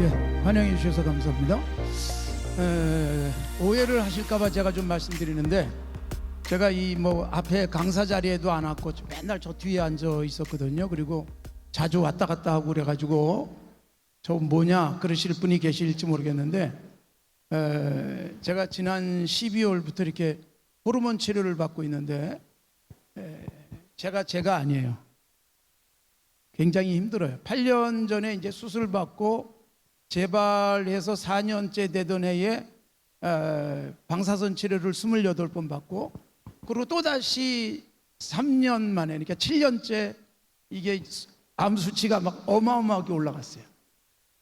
예, 환영해 주셔서 감사합니다. 오해를 하실까봐 제가 좀 말씀드리는데, 제가 이 뭐 앞에 강사 자리에도 안 왔고 맨날 저 뒤에 앉아 있었거든요. 그리고 자주 왔다 갔다 하고 그래가지고 저 뭐냐 그러실 분이 계실지 모르겠는데, 제가 지난 12월부터 이렇게 호르몬 치료를 받고 있는데, 제가 아니에요. 굉장히 힘들어요. 8년 전에 이제 수술 받고 재발해서 4년째 되던 해에 방사선 치료를 28번 받고, 그리고 또다시 3년 만에, 그러니까 7년째 이게 암 수치가 막 어마어마하게 올라갔어요.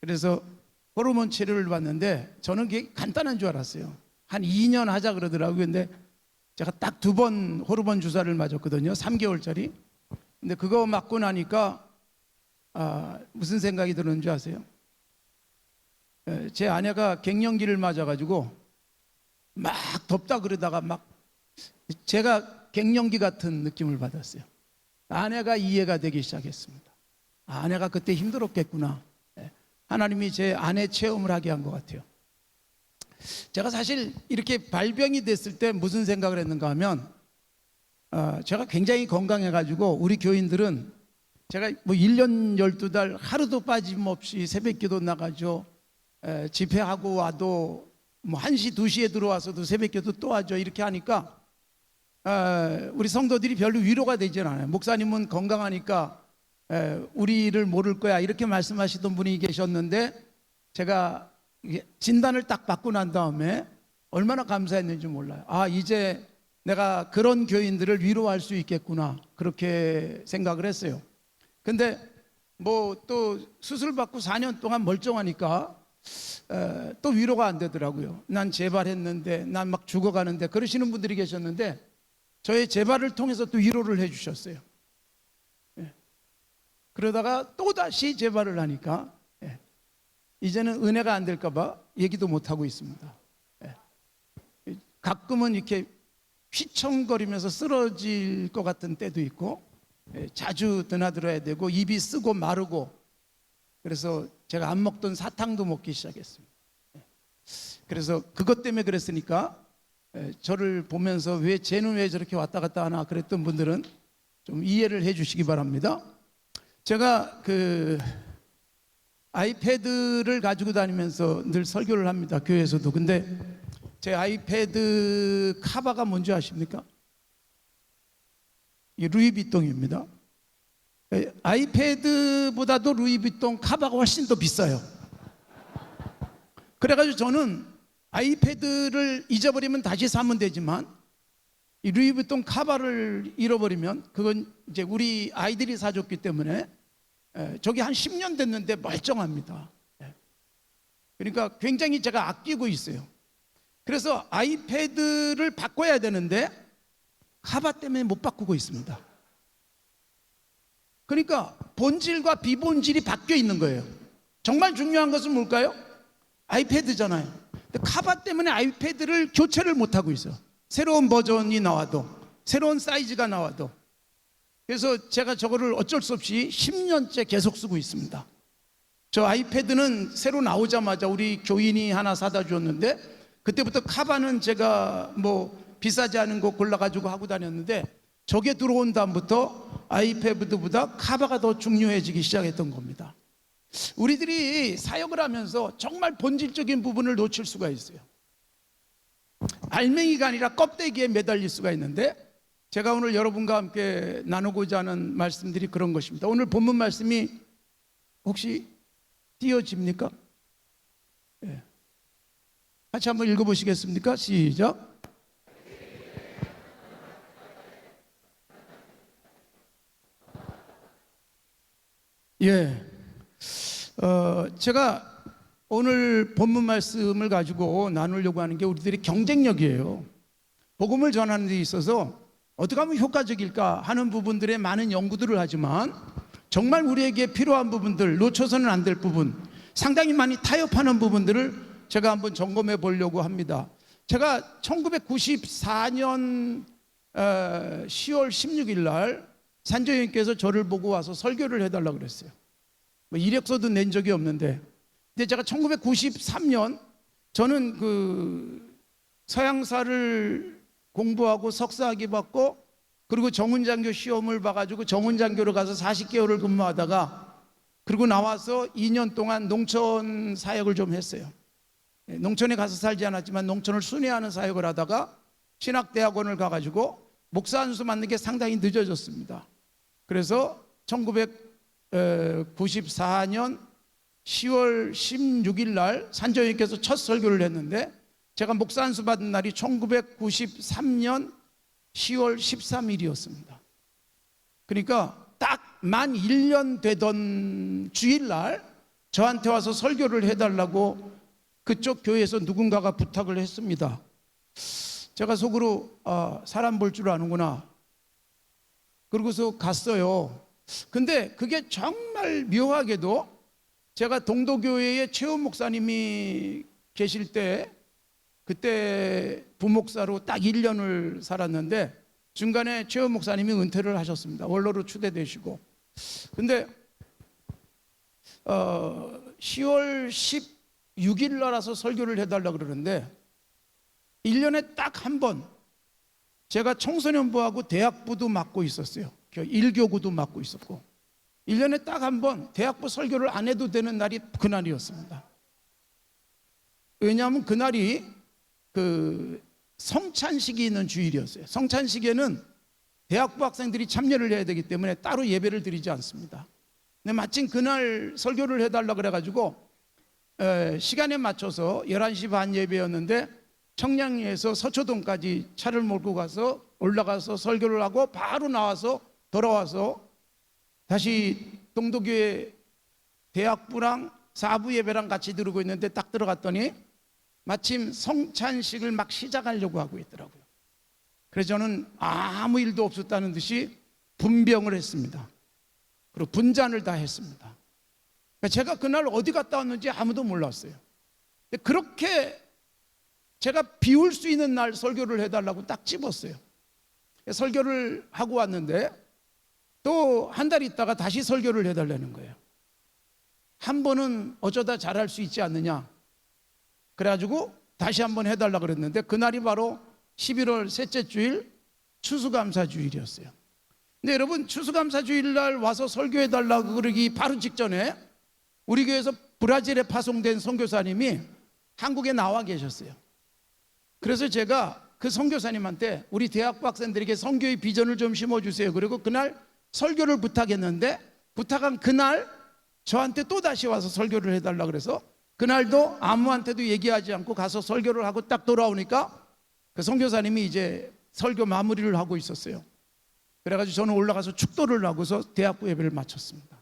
그래서 호르몬 치료를 받는데 저는 그게 간단한 줄 알았어요. 한 2년 하자 그러더라고요. 근데 제가 딱 2번 호르몬 주사를 맞았거든요. 3개월짜리. 근데 그거 맞고 나니까 무슨 생각이 드는 줄 아세요? 제 아내가 갱년기를 맞아가지고 막 덥다 그러다가 막 제가 갱년기 같은 느낌을 받았어요. 아내가 이해가 되기 시작했습니다. 아내가 그때 힘들었겠구나. 하나님이 제 아내 체험을 하게 한 것 같아요. 제가 사실 이렇게 발병이 됐을 때 무슨 생각을 했는가 하면, 제가 굉장히 건강해가지고 우리 교인들은 제가 뭐 1년 12달 하루도 빠짐없이 새벽기도 나가죠. 집회하고 와도 뭐 1시 2시에 들어와서도 새벽기도 또 하죠. 이렇게 하니까 우리 성도들이 별로 위로가 되질 않아요. 목사님은 건강하니까 우리를 모를 거야 이렇게 말씀하시던 분이 계셨는데, 제가 진단을 딱 받고 난 다음에 얼마나 감사했는지 몰라요. 이제 내가 그런 교인들을 위로할 수 있겠구나, 그렇게 생각을 했어요. 근데 뭐 또 수술 받고 4년 동안 멀쩡하니까 또 위로가 안 되더라고요. 난 재발했는데, 난 막 죽어가는데, 그러시는 분들이 계셨는데 저의 재발을 통해서 또 위로를 해주셨어요. 그러다가 또다시 재발을 하니까 이제는 은혜가 안 될까 봐 얘기도 못하고 있습니다. 가끔은 이렇게 휘청거리면서 쓰러질 것 같은 때도 있고, 자주 드나들어야 되고 입이 쓰고 마르고, 그래서 제가 안 먹던 사탕도 먹기 시작했습니다. 그래서 그것 때문에 그랬으니까 저를 보면서 쟤는 왜 저렇게 왔다 갔다 하나 그랬던 분들은 좀 이해를 해 주시기 바랍니다. 제가 아이패드를 가지고 다니면서 늘 설교를 합니다, 교회에서도. 근데 제 아이패드 카바가 뭔지 아십니까? 이 루이비통입니다. 아이패드보다도 루이비통 카바가 훨씬 더 비싸요. 그래가지고 저는 아이패드를 잊어버리면 다시 사면 되지만, 이 루이비통 카바를 잃어버리면 그건 이제 우리 아이들이 사줬기 때문에 저게 한 10년 됐는데 멀쩡합니다. 그러니까 굉장히 제가 아끼고 있어요. 그래서 아이패드를 바꿔야 되는데 카바 때문에 못 바꾸고 있습니다. 그러니까 본질과 비본질이 바뀌어 있는 거예요. 정말 중요한 것은 뭘까요? 아이패드잖아요. 근데 카바 때문에 아이패드를 교체를 못 하고 있어요. 새로운 버전이 나와도, 새로운 사이즈가 나와도. 그래서 제가 저거를 어쩔 수 없이 10년째 계속 쓰고 있습니다. 저 아이패드는 새로 나오자마자 우리 교인이 하나 사다 주었는데, 그때부터 카바는 제가 뭐 비싸지 않은 거 골라가지고 하고 다녔는데, 저게 들어온 다음부터 아이패드보다 카바가 더 중요해지기 시작했던 겁니다. 우리들이 사역을 하면서 정말 본질적인 부분을 놓칠 수가 있어요. 알맹이가 아니라 껍데기에 매달릴 수가 있는데, 제가 오늘 여러분과 함께 나누고자 하는 말씀들이 그런 것입니다. 오늘 본문 말씀이 혹시 띄어집니까? 같이 한번 읽어보시겠습니까? 시작. 제가 오늘 본문 말씀을 가지고 나누려고 하는 게 우리들의 경쟁력이에요. 복음을 전하는 데 있어서 어떻게 하면 효과적일까 하는 부분들에 많은 연구들을 하지만, 정말 우리에게 필요한 부분들, 놓쳐서는 안 될 부분, 상당히 많이 타협하는 부분들을 제가 한번 점검해 보려고 합니다. 제가 1994년 10월 16일 날 산조님께서 저를 보고 와서 설교를 해달라고 그랬어요. 뭐 이력서도 낸 적이 없는데 근데 제가 1993년 저는 그 서양사를 공부하고 석사학위 받고 그리고 정훈장교 시험을 봐가지고 정훈장교로 가서 40개월을 근무하다가 그리고 나와서 2년 동안 농촌 사역을 좀 했어요. 농촌에 가서 살지 않았지만 농촌을 순회하는 사역을 하다가 신학대학원을 가가지고 목사 한 수 맞는 게 상당히 늦어졌습니다. 그래서 1994년 10월 16일 날 산정님께서 첫 설교를 했는데 제가 목사 한 수 받은 날이 1993년 10월 13일이었습니다. 그러니까 딱 만 1년 되던 주일날 저한테 와서 설교를 해달라고 그쪽 교회에서 누군가가 부탁을 했습니다. 제가 속으로 사람 볼 줄 아는구나. 그러고서 갔어요. 근데 그게 정말 묘하게도 제가 동도교회에 최우 목사님이 계실 때 그때 부목사로 딱 1년을 살았는데 중간에 최우 목사님이 은퇴를 하셨습니다. 원로로 추대되시고. 근데 10월 16일 날아서 설교를 해달라 그러는데 1년에 딱 한 번 제가 청소년부하고 대학부도 맡고 있었어요. 일교구도 맡고 있었고 1년에 딱 한 번 대학부 설교를 안 해도 되는 날이 그날이었습니다. 왜냐하면 그날이 그 성찬식이 있는 주일이었어요. 성찬식에는 대학부 학생들이 참여를 해야 되기 때문에 따로 예배를 드리지 않습니다. 근데 마침 그날 설교를 해달라 그래가지고 시간에 맞춰서 11시 반 예배였는데 청량리에서 서초동까지 차를 몰고 가서 올라가서 설교를 하고 바로 나와서 돌아와서 다시 동도교회 대학부랑 사부 예배랑 같이 들고 있는데 딱 들어갔더니 마침 성찬식을 막 시작하려고 하고 있더라고요. 그래서 저는 아무 일도 없었다는 듯이 분병을 했습니다. 그리고 분잔을 다 했습니다. 제가 그날 어디 갔다 왔는지 아무도 몰랐어요. 그렇게 제가 비울 수 있는 날 설교를 해달라고 딱 집었어요. 설교를 하고 왔는데 또 한 달 있다가 다시 설교를 해달라는 거예요. 한 번은 어쩌다 잘할 수 있지 않느냐. 그래가지고 다시 한번 해달라 그랬는데 그날이 바로 11월 셋째 주일 추수감사주일이었어요. 근데 여러분 추수감사주일 날 와서 설교해달라고 그러기 바로 직전에 우리 교회에서 브라질에 파송된 선교사님이 한국에 나와 계셨어요. 그래서 제가 그 선교사님한테 우리 대학부 학생들에게 선교의 비전을 좀 심어주세요. 그리고 그날 설교를 부탁했는데 부탁한 그날 저한테 또 다시 와서 설교를 해달라 그래서 그날도 아무한테도 얘기하지 않고 가서 설교를 하고 딱 돌아오니까 그 선교사님이 이제 설교 마무리를 하고 있었어요. 그래가지고 저는 올라가서 축도를 하고서 대학부 예배를 마쳤습니다.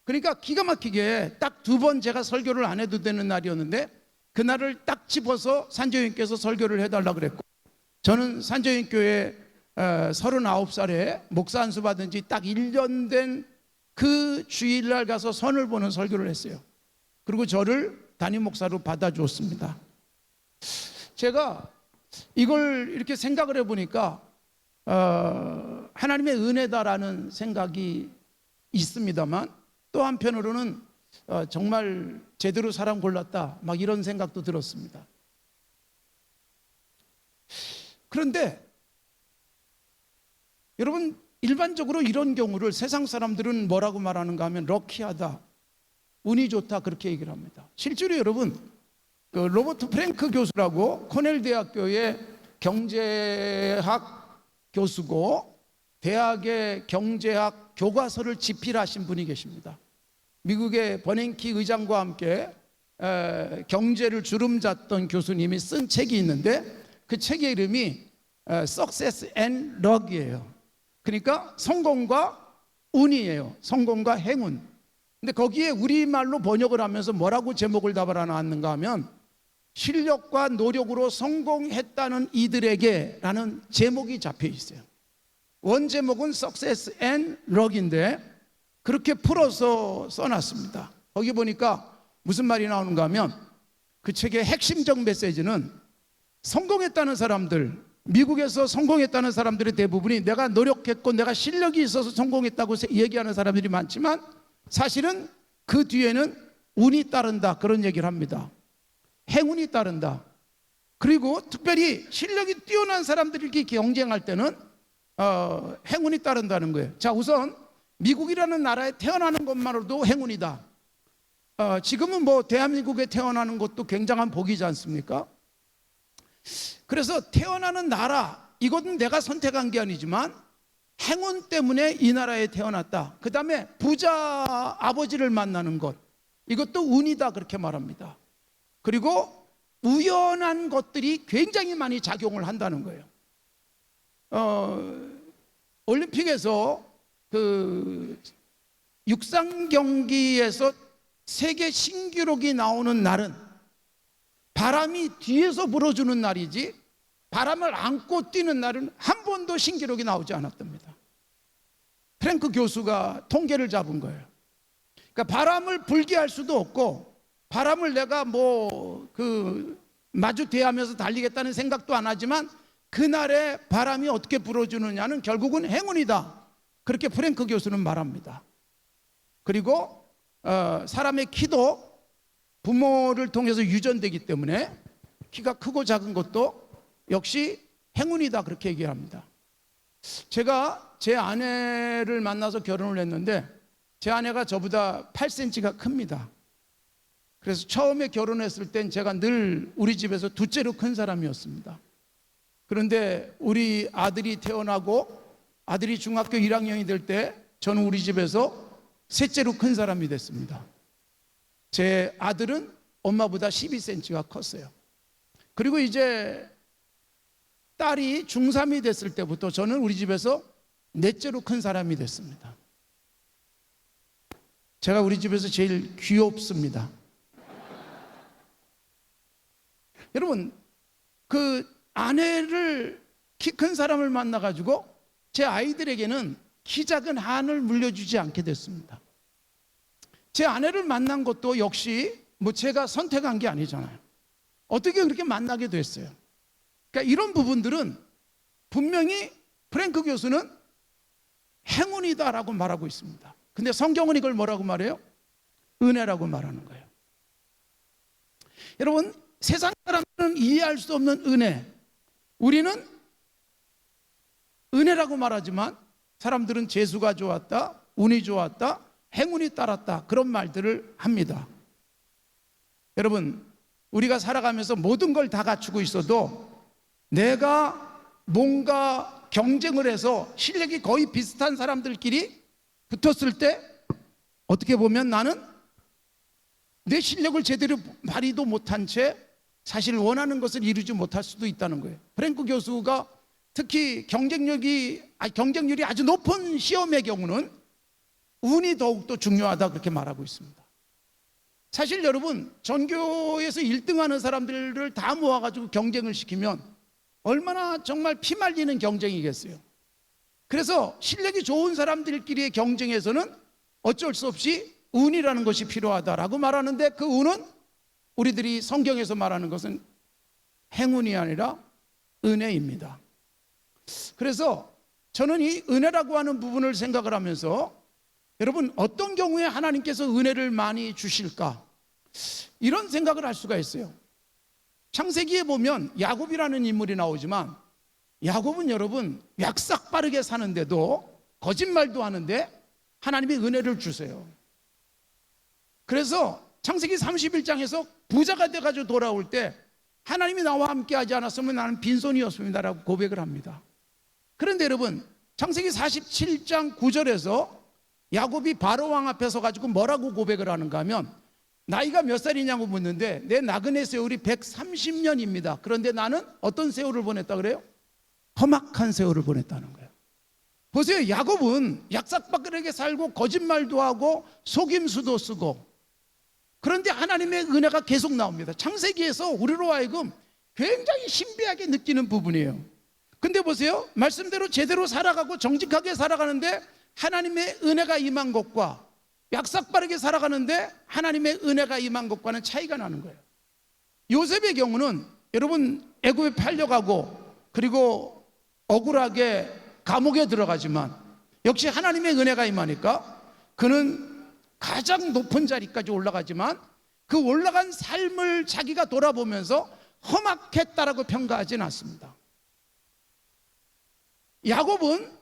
그러니까 기가 막히게 딱 2번 제가 설교를 안 해도 되는 날이었는데 그날을 딱 집어서 산정님께서 설교를 해달라 그랬고 저는 산정님교회 39살에 목사 안수 받은 지 딱 1년 된 그 주일날 가서 선을 보는 설교를 했어요. 그리고 저를 담임 목사로 받아주었습니다. 제가 이걸 이렇게 생각을 해보니까 하나님의 은혜다라는 생각이 있습니다만 또 한편으로는 정말 제대로 사람 골랐다 막 이런 생각도 들었습니다. 그런데 여러분 일반적으로 이런 경우를 세상 사람들은 뭐라고 말하는가 하면 럭키하다, 운이 좋다 그렇게 얘기를 합니다. 실제로 여러분 그 로버트 프랭크 교수라고 코넬 대학교의 경제학 교수고 대학의 경제학 교과서를 집필하신 분이 계십니다. 미국의 버냉키 의장과 함께 경제를 주름잡던 교수님이 쓴 책이 있는데 그 책의 이름이 Success and Luck이에요. 그러니까 성공과 운이에요. 성공과 행운. 근데 거기에 우리말로 번역을 하면서 뭐라고 제목을 달아놨는가 하면 실력과 노력으로 성공했다는 이들에게 라는 제목이 잡혀 있어요. 원 제목은 Success and Luck인데 그렇게 풀어서 써놨습니다. 거기 보니까 무슨 말이 나오는가 하면 그 책의 핵심적 메시지는 성공했다는 사람들, 미국에서 성공했다는 사람들의 대부분이 내가 노력했고 내가 실력이 있어서 성공했다고 얘기하는 사람들이 많지만 사실은 그 뒤에는 운이 따른다, 그런 얘기를 합니다. 행운이 따른다. 그리고 특별히 실력이 뛰어난 사람들이 이렇게 경쟁할 때는 행운이 따른다는 거예요. 자, 우선 미국이라는 나라에 태어나는 것만으로도 행운이다. 지금은 뭐 대한민국에 태어나는 것도 굉장한 복이지 않습니까? 그래서 태어나는 나라, 이것은 내가 선택한 게 아니지만 행운 때문에 이 나라에 태어났다. 그 다음에 부자 아버지를 만나는 것, 이것도 운이다, 그렇게 말합니다. 그리고 우연한 것들이 굉장히 많이 작용을 한다는 거예요. 올림픽에서 그 육상 경기에서 세계 신기록이 나오는 날은 바람이 뒤에서 불어주는 날이지, 바람을 안고 뛰는 날은 한 번도 신기록이 나오지 않았답니다. 프랭크 교수가 통계를 잡은 거예요. 그러니까 바람을 불게 할 수도 없고, 바람을 내가 마주 대하면서 달리겠다는 생각도 안 하지만, 그날의 바람이 어떻게 불어주느냐는 결국은 행운이다, 그렇게 프랭크 교수는 말합니다. 그리고 사람의 키도 부모를 통해서 유전되기 때문에 키가 크고 작은 것도 역시 행운이다, 그렇게 얘기합니다. 제가 제 아내를 만나서 결혼을 했는데 제 아내가 저보다 8cm가 큽니다. 그래서 처음에 결혼했을 땐 제가 늘 우리 집에서 둘째로 큰 사람이었습니다. 그런데 우리 아들이 태어나고 아들이 중학교 1학년이 될 때 저는 우리 집에서 셋째로 큰 사람이 됐습니다. 제 아들은 엄마보다 12cm가 컸어요. 그리고 이제 딸이 중3이 됐을 때부터 저는 우리 집에서 넷째로 큰 사람이 됐습니다. 제가 우리 집에서 제일 귀엽습니다. 여러분, 그 아내를 키 큰 사람을 만나가지고 제 아이들에게는 키 작은 한을 물려주지 않게 됐습니다. 제 아내를 만난 것도 역시 뭐 제가 선택한 게 아니잖아요. 어떻게 그렇게 만나게 됐어요? 그러니까 이런 부분들은 분명히 프랭크 교수는 행운이다라고 말하고 있습니다. 근데 성경은 이걸 뭐라고 말해요? 은혜라고 말하는 거예요. 여러분, 세상 사람들은 이해할 수 없는 은혜, 우리는 은혜라고 말하지만 사람들은 재수가 좋았다, 운이 좋았다, 행운이 따랐다, 그런 말들을 합니다. 여러분, 우리가 살아가면서 모든 걸 다 갖추고 있어도 내가 뭔가 경쟁을 해서 실력이 거의 비슷한 사람들끼리 붙었을 때 어떻게 보면 나는 내 실력을 제대로 발휘도 못한 채 사실 원하는 것을 이루지 못할 수도 있다는 거예요. 프랭크 교수가 특히 경쟁률이 아주 높은 시험의 경우는 운이 더욱더 중요하다, 그렇게 말하고 있습니다. 사실 여러분, 전교에서 1등하는 사람들을 다 모아가지고 경쟁을 시키면 얼마나 정말 피말리는 경쟁이겠어요. 그래서 실력이 좋은 사람들끼리의 경쟁에서는 어쩔 수 없이 운이라는 것이 필요하다라고 말하는데, 그 운은 우리들이 성경에서 말하는 것은 행운이 아니라 은혜입니다. 그래서 저는 이 은혜라고 하는 부분을 생각을 하면서, 여러분, 어떤 경우에 하나님께서 은혜를 많이 주실까, 이런 생각을 할 수가 있어요. 창세기에 보면 야곱이라는 인물이 나오지만, 야곱은 여러분 약삭 빠르게 사는데도 거짓말도 하는데 하나님이 은혜를 주세요. 그래서 창세기 31장에서 부자가 돼가지고 돌아올 때 하나님이 나와 함께 하지 않았으면 나는 빈손이었습니다라고 고백을 합니다. 그런데 여러분, 창세기 47장 9절에서 야곱이 바로왕 앞에 서가지고 뭐라고 고백을 하는가 하면, 나이가 몇 살이냐고 묻는데 내 나그네 세월이 130년입니다. 그런데 나는 어떤 세월을 보냈다 그래요? 험악한 세월을 보냈다는 거예요. 보세요, 야곱은 약삭빠르게 살고 거짓말도 하고 속임수도 쓰고, 그런데 하나님의 은혜가 계속 나옵니다. 창세기에서 우리로 하여금 굉장히 신비하게 느끼는 부분이에요. 근데 보세요, 말씀대로 제대로 살아가고 정직하게 살아가는데 하나님의 은혜가 임한 것과 약삭빠르게 살아가는데 하나님의 은혜가 임한 것과는 차이가 나는 거예요. 요셉의 경우는 여러분 애굽에 팔려가고 그리고 억울하게 감옥에 들어가지만 역시 하나님의 은혜가 임하니까 그는 가장 높은 자리까지 올라가지만 그 올라간 삶을 자기가 돌아보면서 험악했다라고 평가하지는 않습니다. 야곱은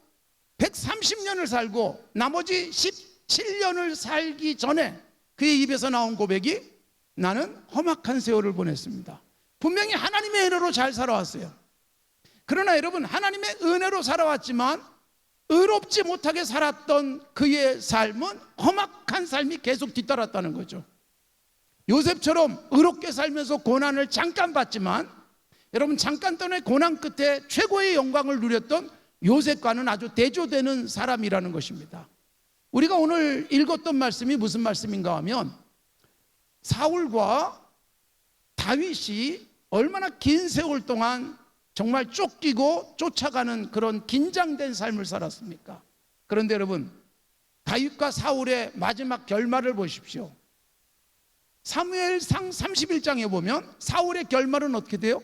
130년을 살고 나머지 17년을 살기 전에 그의 입에서 나온 고백이 나는 험악한 세월을 보냈습니다. 분명히 하나님의 은혜로 잘 살아왔어요. 그러나 여러분, 하나님의 은혜로 살아왔지만 의롭지 못하게 살았던 그의 삶은 험악한 삶이 계속 뒤따랐다는 거죠. 요셉처럼 의롭게 살면서 고난을 잠깐 받지만 여러분, 잠깐 동안의 고난 끝에 최고의 영광을 누렸던 요셉과는 아주 대조되는 사람이라는 것입니다. 우리가 오늘 읽었던 말씀이 무슨 말씀인가 하면 사울과 다윗이 얼마나 긴 세월 동안 정말 쫓기고 쫓아가는 그런 긴장된 삶을 살았습니까? 그런데 여러분, 다윗과 사울의 마지막 결말을 보십시오. 사무엘상 31장에 보면 사울의 결말은 어떻게 돼요?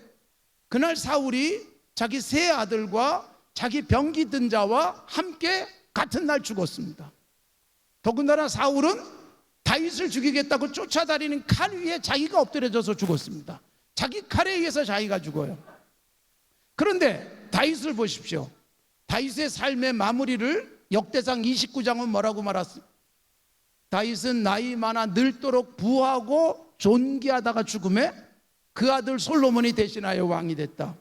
그날 사울이 자기 세 아들과 자기 병기 든 자와 함께 같은 날 죽었습니다. 더군다나 사울은 다윗을 죽이겠다고 쫓아다니는 칼 위에 자기가 엎드려져서 죽었습니다. 자기 칼에 의해서 자기가 죽어요. 그런데 다윗을 보십시오. 다윗의 삶의 마무리를 역대상 29장은 뭐라고 말했습니까? 다윗은 나이 많아 늙도록 부하고 존귀하다가 죽음에 그 아들 솔로몬이 대신하여 왕이 됐다.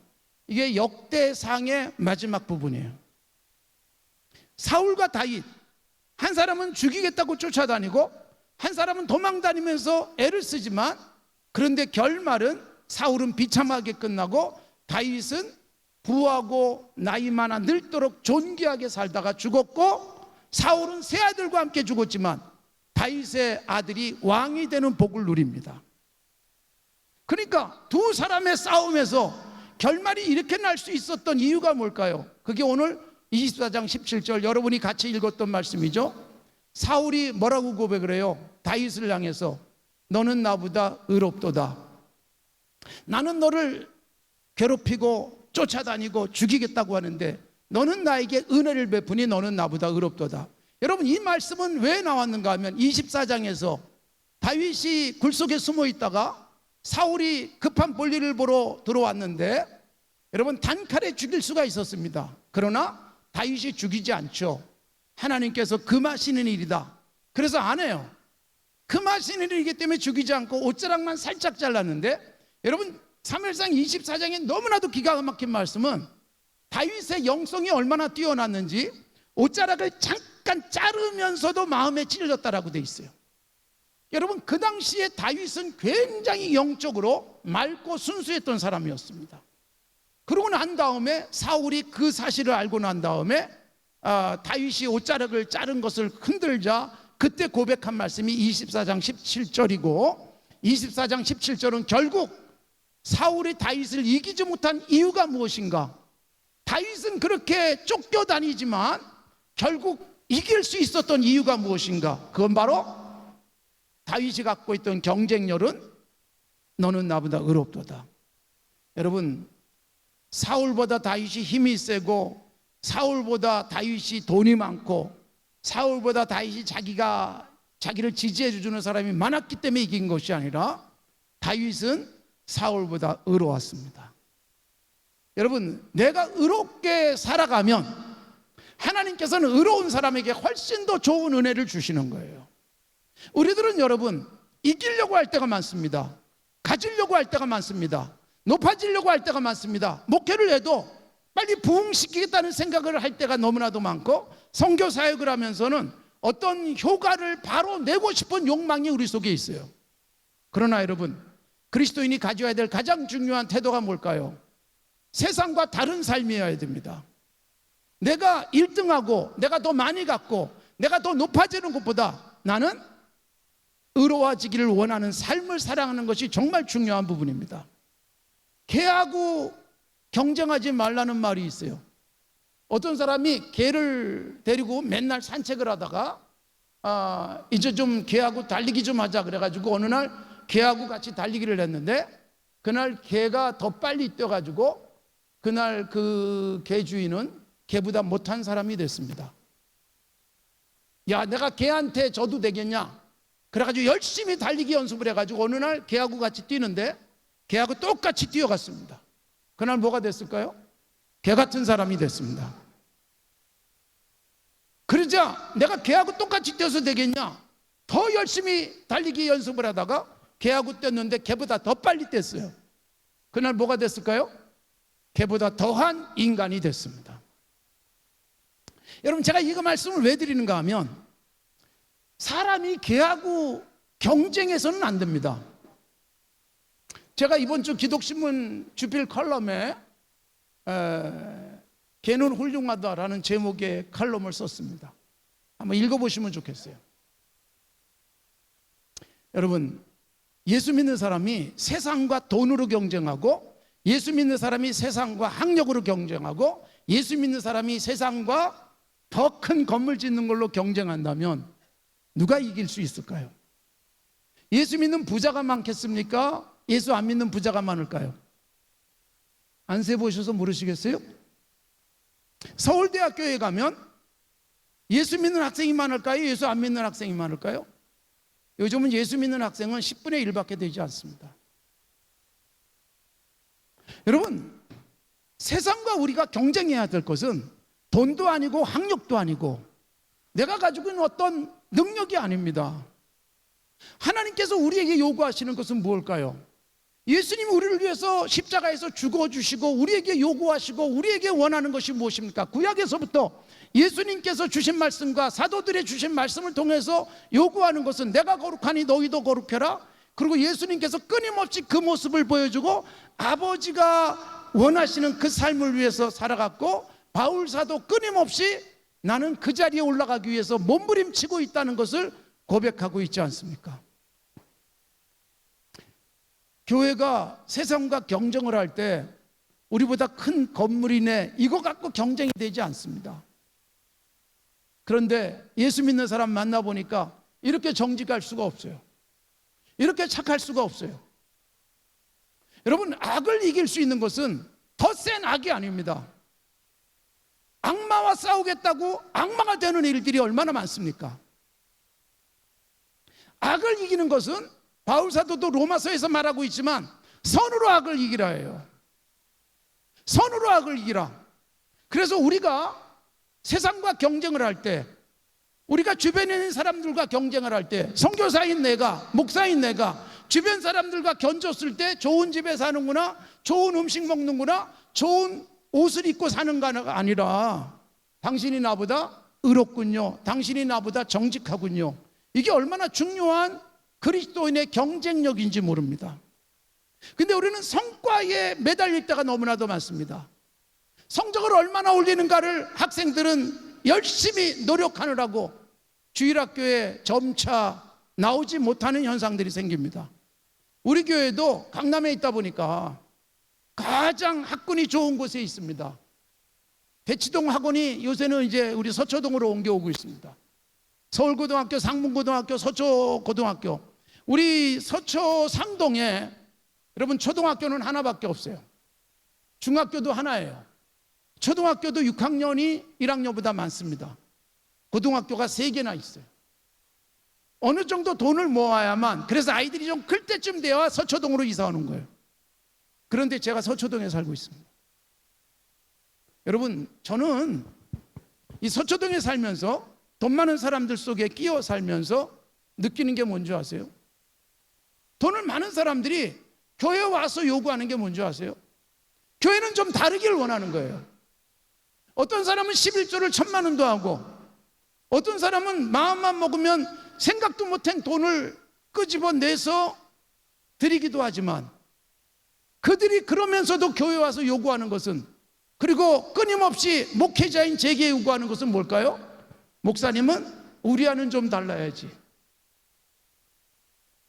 이게 역대상의 마지막 부분이에요. 사울과 다윗, 한 사람은 죽이겠다고 쫓아다니고 한 사람은 도망다니면서 애를 쓰지만, 그런데 결말은 사울은 비참하게 끝나고 다윗은 부하고 나이 많아 늙도록 존귀하게 살다가 죽었고, 사울은 세 아들과 함께 죽었지만 다윗의 아들이 왕이 되는 복을 누립니다. 그러니까 두 사람의 싸움에서 결말이 이렇게 날 수 있었던 이유가 뭘까요? 그게 오늘 24장 17절 여러분이 같이 읽었던 말씀이죠. 사울이 뭐라고 고백을 해요? 다윗을 향해서 너는 나보다 의롭도다. 나는 너를 괴롭히고 쫓아다니고 죽이겠다고 하는데 너는 나에게 은혜를 베푸니 너는 나보다 의롭도다. 여러분, 이 말씀은 왜 나왔는가 하면 24장에서 다윗이 굴속에 숨어 있다가 사울이 급한 볼일을 보러 들어왔는데 여러분, 단칼에 죽일 수가 있었습니다. 그러나 다윗이 죽이지 않죠. 하나님께서 금하시는 일이다. 그래서 안 해요. 금하시는 일이기 때문에 죽이지 않고 옷자락만 살짝 잘랐는데, 여러분 사무엘상 24장에 너무나도 기가 막힌 말씀은 다윗의 영성이 얼마나 뛰어났는지 옷자락을 잠깐 자르면서도 마음에 찔렸다라고 돼 있어요. 여러분, 그 당시에 다윗은 굉장히 영적으로 맑고 순수했던 사람이었습니다. 그러고 난 다음에 사울이 그 사실을 알고 난 다음에 다윗이 옷자락을 자른 것을 흔들자 그때 고백한 말씀이 24장 17절이고, 24장 17절은 결국 사울이 다윗을 이기지 못한 이유가 무엇인가? 다윗은 그렇게 쫓겨다니지만 결국 이길 수 있었던 이유가 무엇인가? 그건 바로 다윗이 갖고 있던 경쟁력은 너는 나보다 의롭도다. 여러분, 사울보다 다윗이 힘이 세고 사울보다 다윗이 돈이 많고 사울보다 다윗이 자기를 지지해 주는 사람이 많았기 때문에 이긴 것이 아니라 다윗은 사울보다 의로웠습니다. 여러분, 내가 의롭게 살아가면 하나님께서는 의로운 사람에게 훨씬 더 좋은 은혜를 주시는 거예요. 우리들은 여러분, 이기려고 할 때가 많습니다. 가지려고 할 때가 많습니다. 높아지려고 할 때가 많습니다. 목회를 해도 빨리 부흥시키겠다는 생각을 할 때가 너무나도 많고, 선교 사역을 하면서는 어떤 효과를 바로 내고 싶은 욕망이 우리 속에 있어요. 그러나 여러분, 그리스도인이 가져야 될 가장 중요한 태도가 뭘까요? 세상과 다른 삶이어야 됩니다. 내가 1등하고 내가 더 많이 갖고 내가 더 높아지는 것보다 나는 의로워지기를 원하는 삶을 살아가는 것이 정말 중요한 부분입니다. 개하고 경쟁하지 말라는 말이 있어요. 어떤 사람이 개를 데리고 맨날 산책을 하다가 이제 좀 개하고 달리기 좀 하자 그래가지고 어느 날 개하고 같이 달리기를 했는데, 그날 개가 더 빨리 뛰어가지고 그날 그 개 주인은 개보다 못한 사람이 됐습니다. 야, 내가 개한테 져도 되겠냐? 그래가지고 열심히 달리기 연습을 해가지고 어느 날 걔하고 같이 뛰는데 걔하고 똑같이 뛰어갔습니다. 그날 뭐가 됐을까요? 걔 같은 사람이 됐습니다. 그러자 내가 걔하고 똑같이 뛰어서 되겠냐? 더 열심히 달리기 연습을 하다가 걔하고 뛰었는데 걔보다 더 빨리 뛰었어요. 그날 뭐가 됐을까요? 걔보다 더한 인간이 됐습니다. 여러분, 제가 이거 말씀을 왜 드리는가 하면 사람이 걔하고 경쟁해서는 안 됩니다. 제가 이번 주 기독신문 주필 칼럼에 걔는 훌륭하다라는 제목의 칼럼을 썼습니다. 한번 읽어보시면 좋겠어요. 여러분, 예수 믿는 사람이 세상과 돈으로 경쟁하고, 예수 믿는 사람이 세상과 학력으로 경쟁하고, 예수 믿는 사람이 세상과 더 큰 건물 짓는 걸로 경쟁한다면 누가 이길 수 있을까요? 예수 믿는 부자가 많겠습니까? 예수 안 믿는 부자가 많을까요? 안 세보셔서 모르시겠어요? 서울대학교에 가면 예수 믿는 학생이 많을까요? 예수 안 믿는 학생이 많을까요? 요즘은 예수 믿는 학생은 10분의 1밖에 되지 않습니다. 여러분, 세상과 우리가 경쟁해야 될 것은 돈도 아니고 학력도 아니고 내가 가지고 있는 어떤 능력이 아닙니다. 하나님께서 우리에게 요구하시는 것은 무엇일까요? 예수님이 우리를 위해서 십자가에서 죽어주시고 우리에게 요구하시고 우리에게 원하는 것이 무엇입니까? 구약에서부터 예수님께서 주신 말씀과 사도들의 주신 말씀을 통해서 요구하는 것은 내가 거룩하니 너희도 거룩해라. 그리고 예수님께서 끊임없이 그 모습을 보여주고 아버지가 원하시는 그 삶을 위해서 살아갔고, 바울 사도 끊임없이 나는 그 자리에 올라가기 위해서 몸부림치고 있다는 것을 고백하고 있지 않습니까? 교회가 세상과 경쟁을 할 때 우리보다 큰 건물이네 이거 갖고 경쟁이 되지 않습니다. 그런데 예수 믿는 사람 만나보니까 이렇게 정직할 수가 없어요. 이렇게 착할 수가 없어요. 여러분, 악을 이길 수 있는 것은 더 센 악이 아닙니다. 악마와 싸우겠다고 악마가 되는 일들이 얼마나 많습니까? 악을 이기는 것은 바울 사도도 로마서에서 말하고 있지만 선으로 악을 이기라 해요. 선으로 악을 이기라. 그래서 우리가 세상과 경쟁을 할 때, 우리가 주변에 있는 사람들과 경쟁을 할 때, 선교사인 내가, 목사인 내가 주변 사람들과 견줬을 때 좋은 집에 사는구나, 좋은 음식 먹는구나, 좋은 옷을 입고 사는가 아니라 당신이 나보다 의롭군요, 당신이 나보다 정직하군요. 이게 얼마나 중요한 그리스도인의 경쟁력인지 모릅니다. 근데 우리는 성과에 매달릴 때가 너무나도 많습니다. 성적을 얼마나 올리는가를 학생들은 열심히 노력하느라고 주일학교에 점차 나오지 못하는 현상들이 생깁니다. 우리 교회도 강남에 있다 보니까 가장 학군이 좋은 곳에 있습니다. 대치동 학원이 요새는 이제 우리 서초동으로 옮겨오고 있습니다. 서울고등학교, 상문고등학교, 서초고등학교. 우리 서초 상동에 여러분 초등학교는 하나밖에 없어요. 중학교도 하나예요. 초등학교도 6학년이 1학년보다 많습니다. 고등학교가 3개나 있어요. 어느 정도 돈을 모아야만, 그래서 아이들이 좀 클 때쯤 되어야 서초동으로 이사 오는 거예요. 그런데 제가 서초동에 살고 있습니다. 여러분, 저는 이 서초동에 살면서 돈 많은 사람들 속에 끼어 살면서 느끼는 게 뭔지 아세요? 돈을 많은 사람들이 교회에 와서 요구하는 게 뭔지 아세요? 교회는 좀 다르길 원하는 거예요. 어떤 사람은 11조를 1,000만 원도 하고, 어떤 사람은 마음만 먹으면 생각도 못한 돈을 끄집어내서 드리기도 하지만, 그들이 그러면서도 교회에 와서 요구하는 것은, 그리고 끊임없이 목회자인 제게 요구하는 것은 뭘까요? 목사님은 우리와는 좀 달라야지,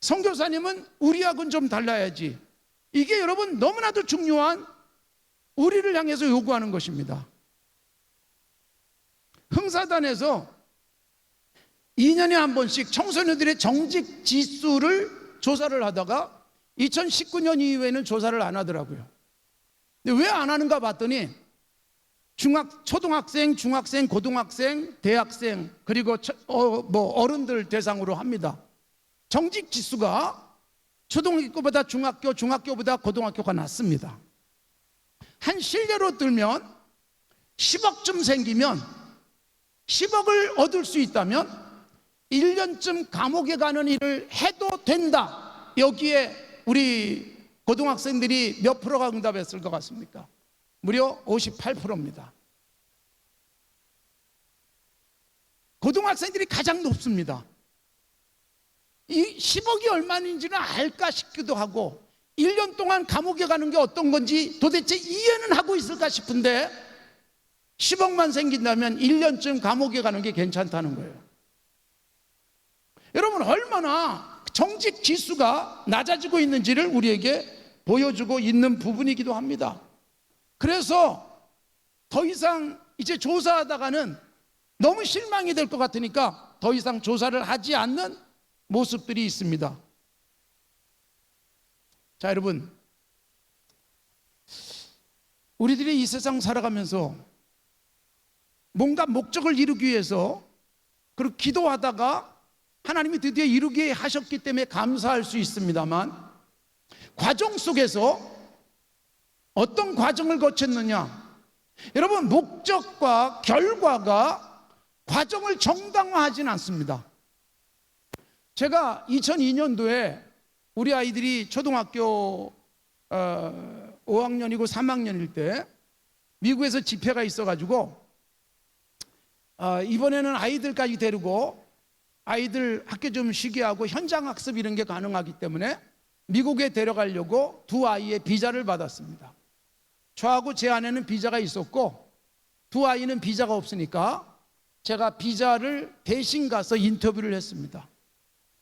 선교사님은 우리하고는 좀 달라야지. 이게 여러분 너무나도 중요한 우리를 향해서 요구하는 것입니다. 흥사단에서 2년에 한 번씩 청소년들의 정직 지수를 조사를 하다가 2019년 이후에는 조사를 안 하더라고요. 근데 왜 안 하는가 봤더니 초등학생, 중학생, 고등학생, 대학생, 그리고 어른들 대상으로 합니다. 정직 지수가 초등학교보다 중학교, 중학교보다 고등학교가 낮습니다. 한 실례로 들면 10억쯤 생기면, 10억을 얻을 수 있다면 1년쯤 감옥에 가는 일을 해도 된다. 여기에 우리 고등학생들이 몇 프로가 응답했을 것 같습니까? 무려 58%입니다. 고등학생들이 가장 높습니다. 이 10억이 얼마인지는 알까 싶기도 하고, 1년 동안 감옥에 가는 게 어떤 건지 도대체 이해는 하고 있을까 싶은데, 10억만 생긴다면 1년쯤 감옥에 가는 게 괜찮다는 거예요. 여러분, 얼마나 정직 지수가 낮아지고 있는지를 우리에게 보여주고 있는 부분이기도 합니다. 그래서 더 이상 이제 조사하다가는 너무 실망이 될 것 같으니까 더 이상 조사를 하지 않는 모습들이 있습니다. 자, 여러분, 우리들이 이 세상 살아가면서 뭔가 목적을 이루기 위해서 그리고 기도하다가 하나님이 드디어 이루게 하셨기 때문에 감사할 수 있습니다만, 과정 속에서 어떤 과정을 거쳤느냐, 여러분, 목적과 결과가 과정을 정당화하진 않습니다. 제가 2002년도에 우리 아이들이 초등학교 5학년이고 3학년일 때 미국에서 집회가 있어가지고 이번에는 아이들까지 데리고 아이들 학교 좀 쉬게 하고 현장 학습 이런 게 가능하기 때문에 미국에 데려가려고 두 아이의 비자를 받았습니다. 저하고 제 아내는 비자가 있었고 두 아이는 비자가 없으니까 제가 비자를 대신 가서 인터뷰를 했습니다.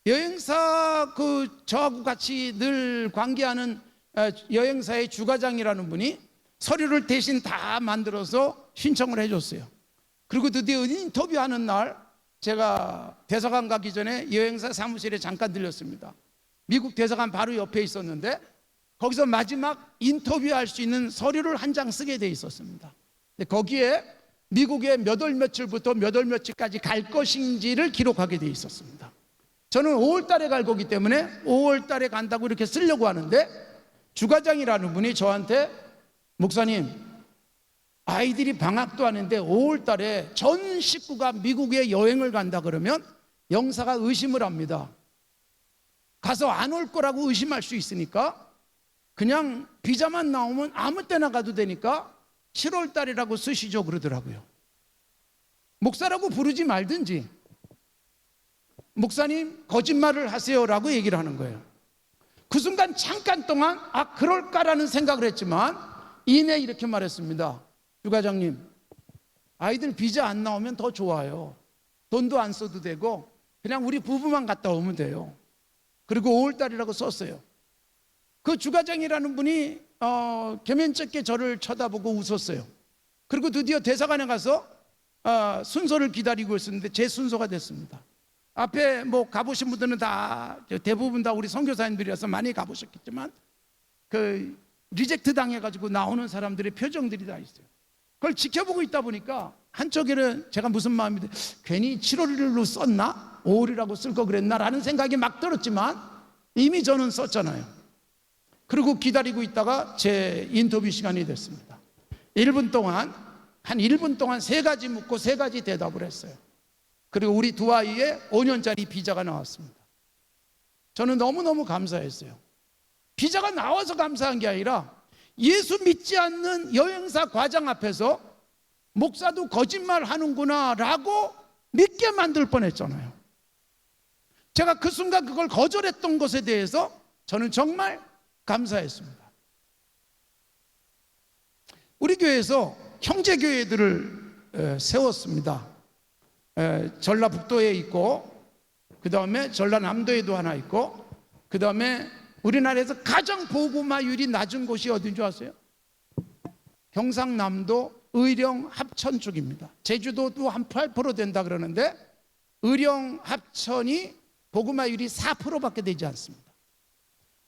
여행사 저하고 같이 늘 관계하는 여행사의 주과장이라는 분이 서류를 대신 다 만들어서 신청을 해줬어요. 그리고 드디어 인터뷰하는 날 제가 대사관 가기 전에 여행사 사무실에 잠깐 들렸습니다. 미국 대사관 바로 옆에 있었는데 거기서 마지막 인터뷰할 수 있는 서류를 한 장 쓰게 돼 있었습니다. 근데 거기에 미국에 몇 월 며칠부터 몇 월 며칠까지 갈 것인지를 기록하게 돼 있었습니다. 저는 5월 달에 갈 거기 때문에 5월 달에 간다고 이렇게 쓰려고 하는데 주과장이라는 분이 저한테, 목사님, 아이들이 방학도 하는데 5월 달에 전 식구가 미국에 여행을 간다 그러면 영사가 의심을 합니다. 가서 안 올 거라고 의심할 수 있으니까 그냥 비자만 나오면 아무 때나 가도 되니까 7월 달이라고 쓰시죠 그러더라고요. 목사라고 부르지 말든지 목사님 거짓말을 하세요라고 얘기를 하는 거예요. 그 순간 잠깐 동안 그럴까라는 생각을 했지만 이내 이렇게 말했습니다. 주과장님, 아이들 비자 안 나오면 더 좋아요. 돈도 안 써도 되고 그냥 우리 부부만 갔다 오면 돼요. 그리고 5월 달이라고 썼어요. 그 주과장이라는 분이 개면쩍게 저를 쳐다보고 웃었어요. 그리고 드디어 대사관에 가서 순서를 기다리고 있었는데 제 순서가 됐습니다. 앞에 뭐 가보신 분들은 다 대부분 다 우리 선교사님들이라서 많이 가보셨겠지만 그 리젝트 당해가지고 나오는 사람들의 표정들이 다 있어요. 그걸 지켜보고 있다 보니까 한쪽에는 제가 무슨 마음이 괜히 7월 1일로 썼나? 5월이라고 쓸 거 그랬나? 라는 생각이 막 들었지만 이미 저는 썼잖아요. 그리고 기다리고 있다가 제 인터뷰 시간이 됐습니다. 1분 동안 한 1분 동안 3가지 묻고 3가지 대답을 했어요. 그리고 우리 두 아이의 5년짜리 비자가 나왔습니다. 저는 너무너무 감사했어요. 비자가 나와서 감사한 게 아니라 예수 믿지 않는 여행사 과장 앞에서 목사도 거짓말 하는구나 라고 믿게 만들 뻔했잖아요. 제가 그 순간 그걸 거절했던 것에 대해서 저는 정말 감사했습니다. 우리 교회에서 형제교회들을 세웠습니다. 전라북도에 있고 그 다음에 전라남도에도 하나 있고 그 다음에 우리나라에서 가장 보고마율이 낮은 곳이 어딘 줄 아세요? 경상남도 의령 합천 쪽입니다. 제주도도 한 8% 된다 그러는데 의령 합천이 보고마율이 4%밖에 되지 않습니다.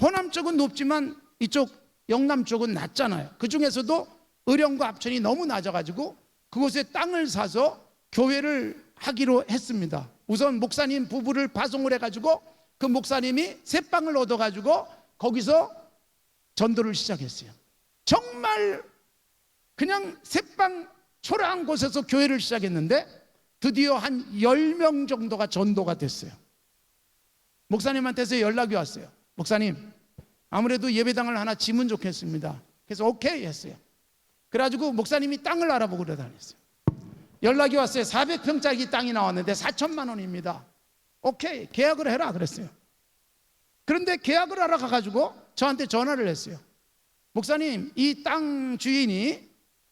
호남 쪽은 높지만 이쪽 영남 쪽은 낮잖아요. 그 중에서도 의령과 합천이 너무 낮아가지고 그곳에 땅을 사서 교회를 하기로 했습니다. 우선 목사님 부부를 파송을 해가지고 그 목사님이 새 빵을 얻어가지고 거기서 전도를 시작했어요. 정말 그냥 새빵 초라한 곳에서 교회를 시작했는데 드디어 한 10명 정도가 전도가 됐어요. 목사님한테서 연락이 왔어요. 목사님, 아무래도 예배당을 하나 지면 좋겠습니다. 그래서 오케이 했어요. 그래가지고 목사님이 땅을 알아보고 그러다녔어요. 연락이 왔어요. 400평짜리 땅이 나왔는데 4천만 원입니다. 오케이, 계약을 해라 그랬어요. 그런데 계약을 하러 가가지고 저한테 전화를 했어요. 목사님, 이 땅 주인이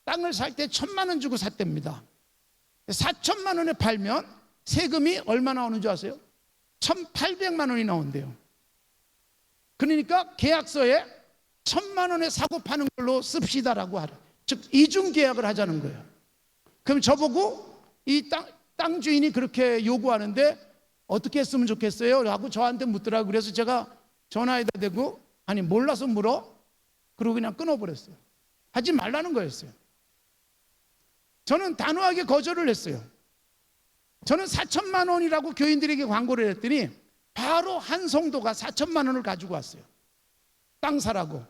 땅을 살 때 1,000만 원 주고 샀답니다. 4천만 원에 팔면 세금이 얼마 나오는 줄 아세요? 1,800만 원이 나온대요. 그러니까 계약서에 1,000만 원에 사고 파는 걸로 씁시다라고 하라. 즉 이중 계약을 하자는 거예요. 그럼 저보고 이 땅 주인이 그렇게 요구하는데 어떻게 했으면 좋겠어요? 하고 저한테 묻더라고요. 그래서 제가 전화에다 대고 아니 몰라서 물어? 그러고 그냥 끊어버렸어요. 하지 말라는 거였어요. 저는 단호하게 거절을 했어요. 저는 4천만 원이라고 교인들에게 광고를 했더니 바로 한 성도가 4천만 원을 가지고 왔어요. 땅 사라고.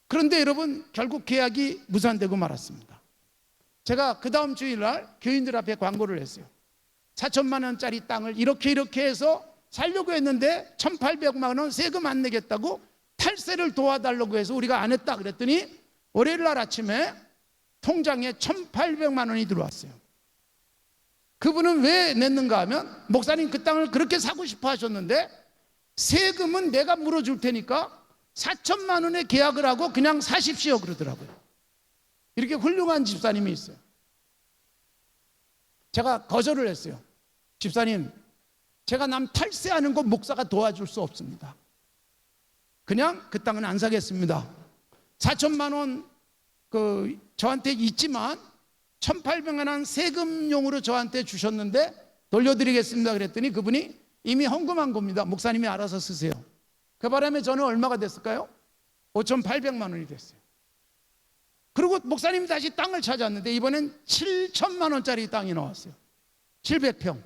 그런데 여러분 결국 계약이 무산되고 말았습니다. 제가 그 다음 주일날 교인들 앞에 광고를 했어요. 4천만 원짜리 땅을 이렇게 해서 살려고 했는데 1,800만 원 세금 안 내겠다고 탈세를 도와달라고 해서 우리가 안 했다 그랬더니 월요일 날 아침에 통장에 1,800만 원이 들어왔어요. 그분은 왜 냈는가 하면 목사님 그 땅을 그렇게 사고 싶어 하셨는데 세금은 내가 물어줄 테니까 4천만 원에 계약을 하고 그냥 사십시오 그러더라고요. 이렇게 훌륭한 집사님이 있어요. 제가 거절을 했어요. 집사님, 제가 남 탈세하는 거 목사가 도와줄 수 없습니다. 그냥 그 땅은 안 사겠습니다. 4천만 원 저한테 있지만 1,800만 원 세금용으로 저한테 주셨는데 돌려드리겠습니다 그랬더니 그분이 이미 헌금한 겁니다. 목사님이 알아서 쓰세요. 그 바람에 저는 얼마가 됐을까요? 5,800만 원이 됐어요. 그리고 목사님이 다시 땅을 찾았는데 이번엔 7천만 원짜리 땅이 나왔어요. 700평.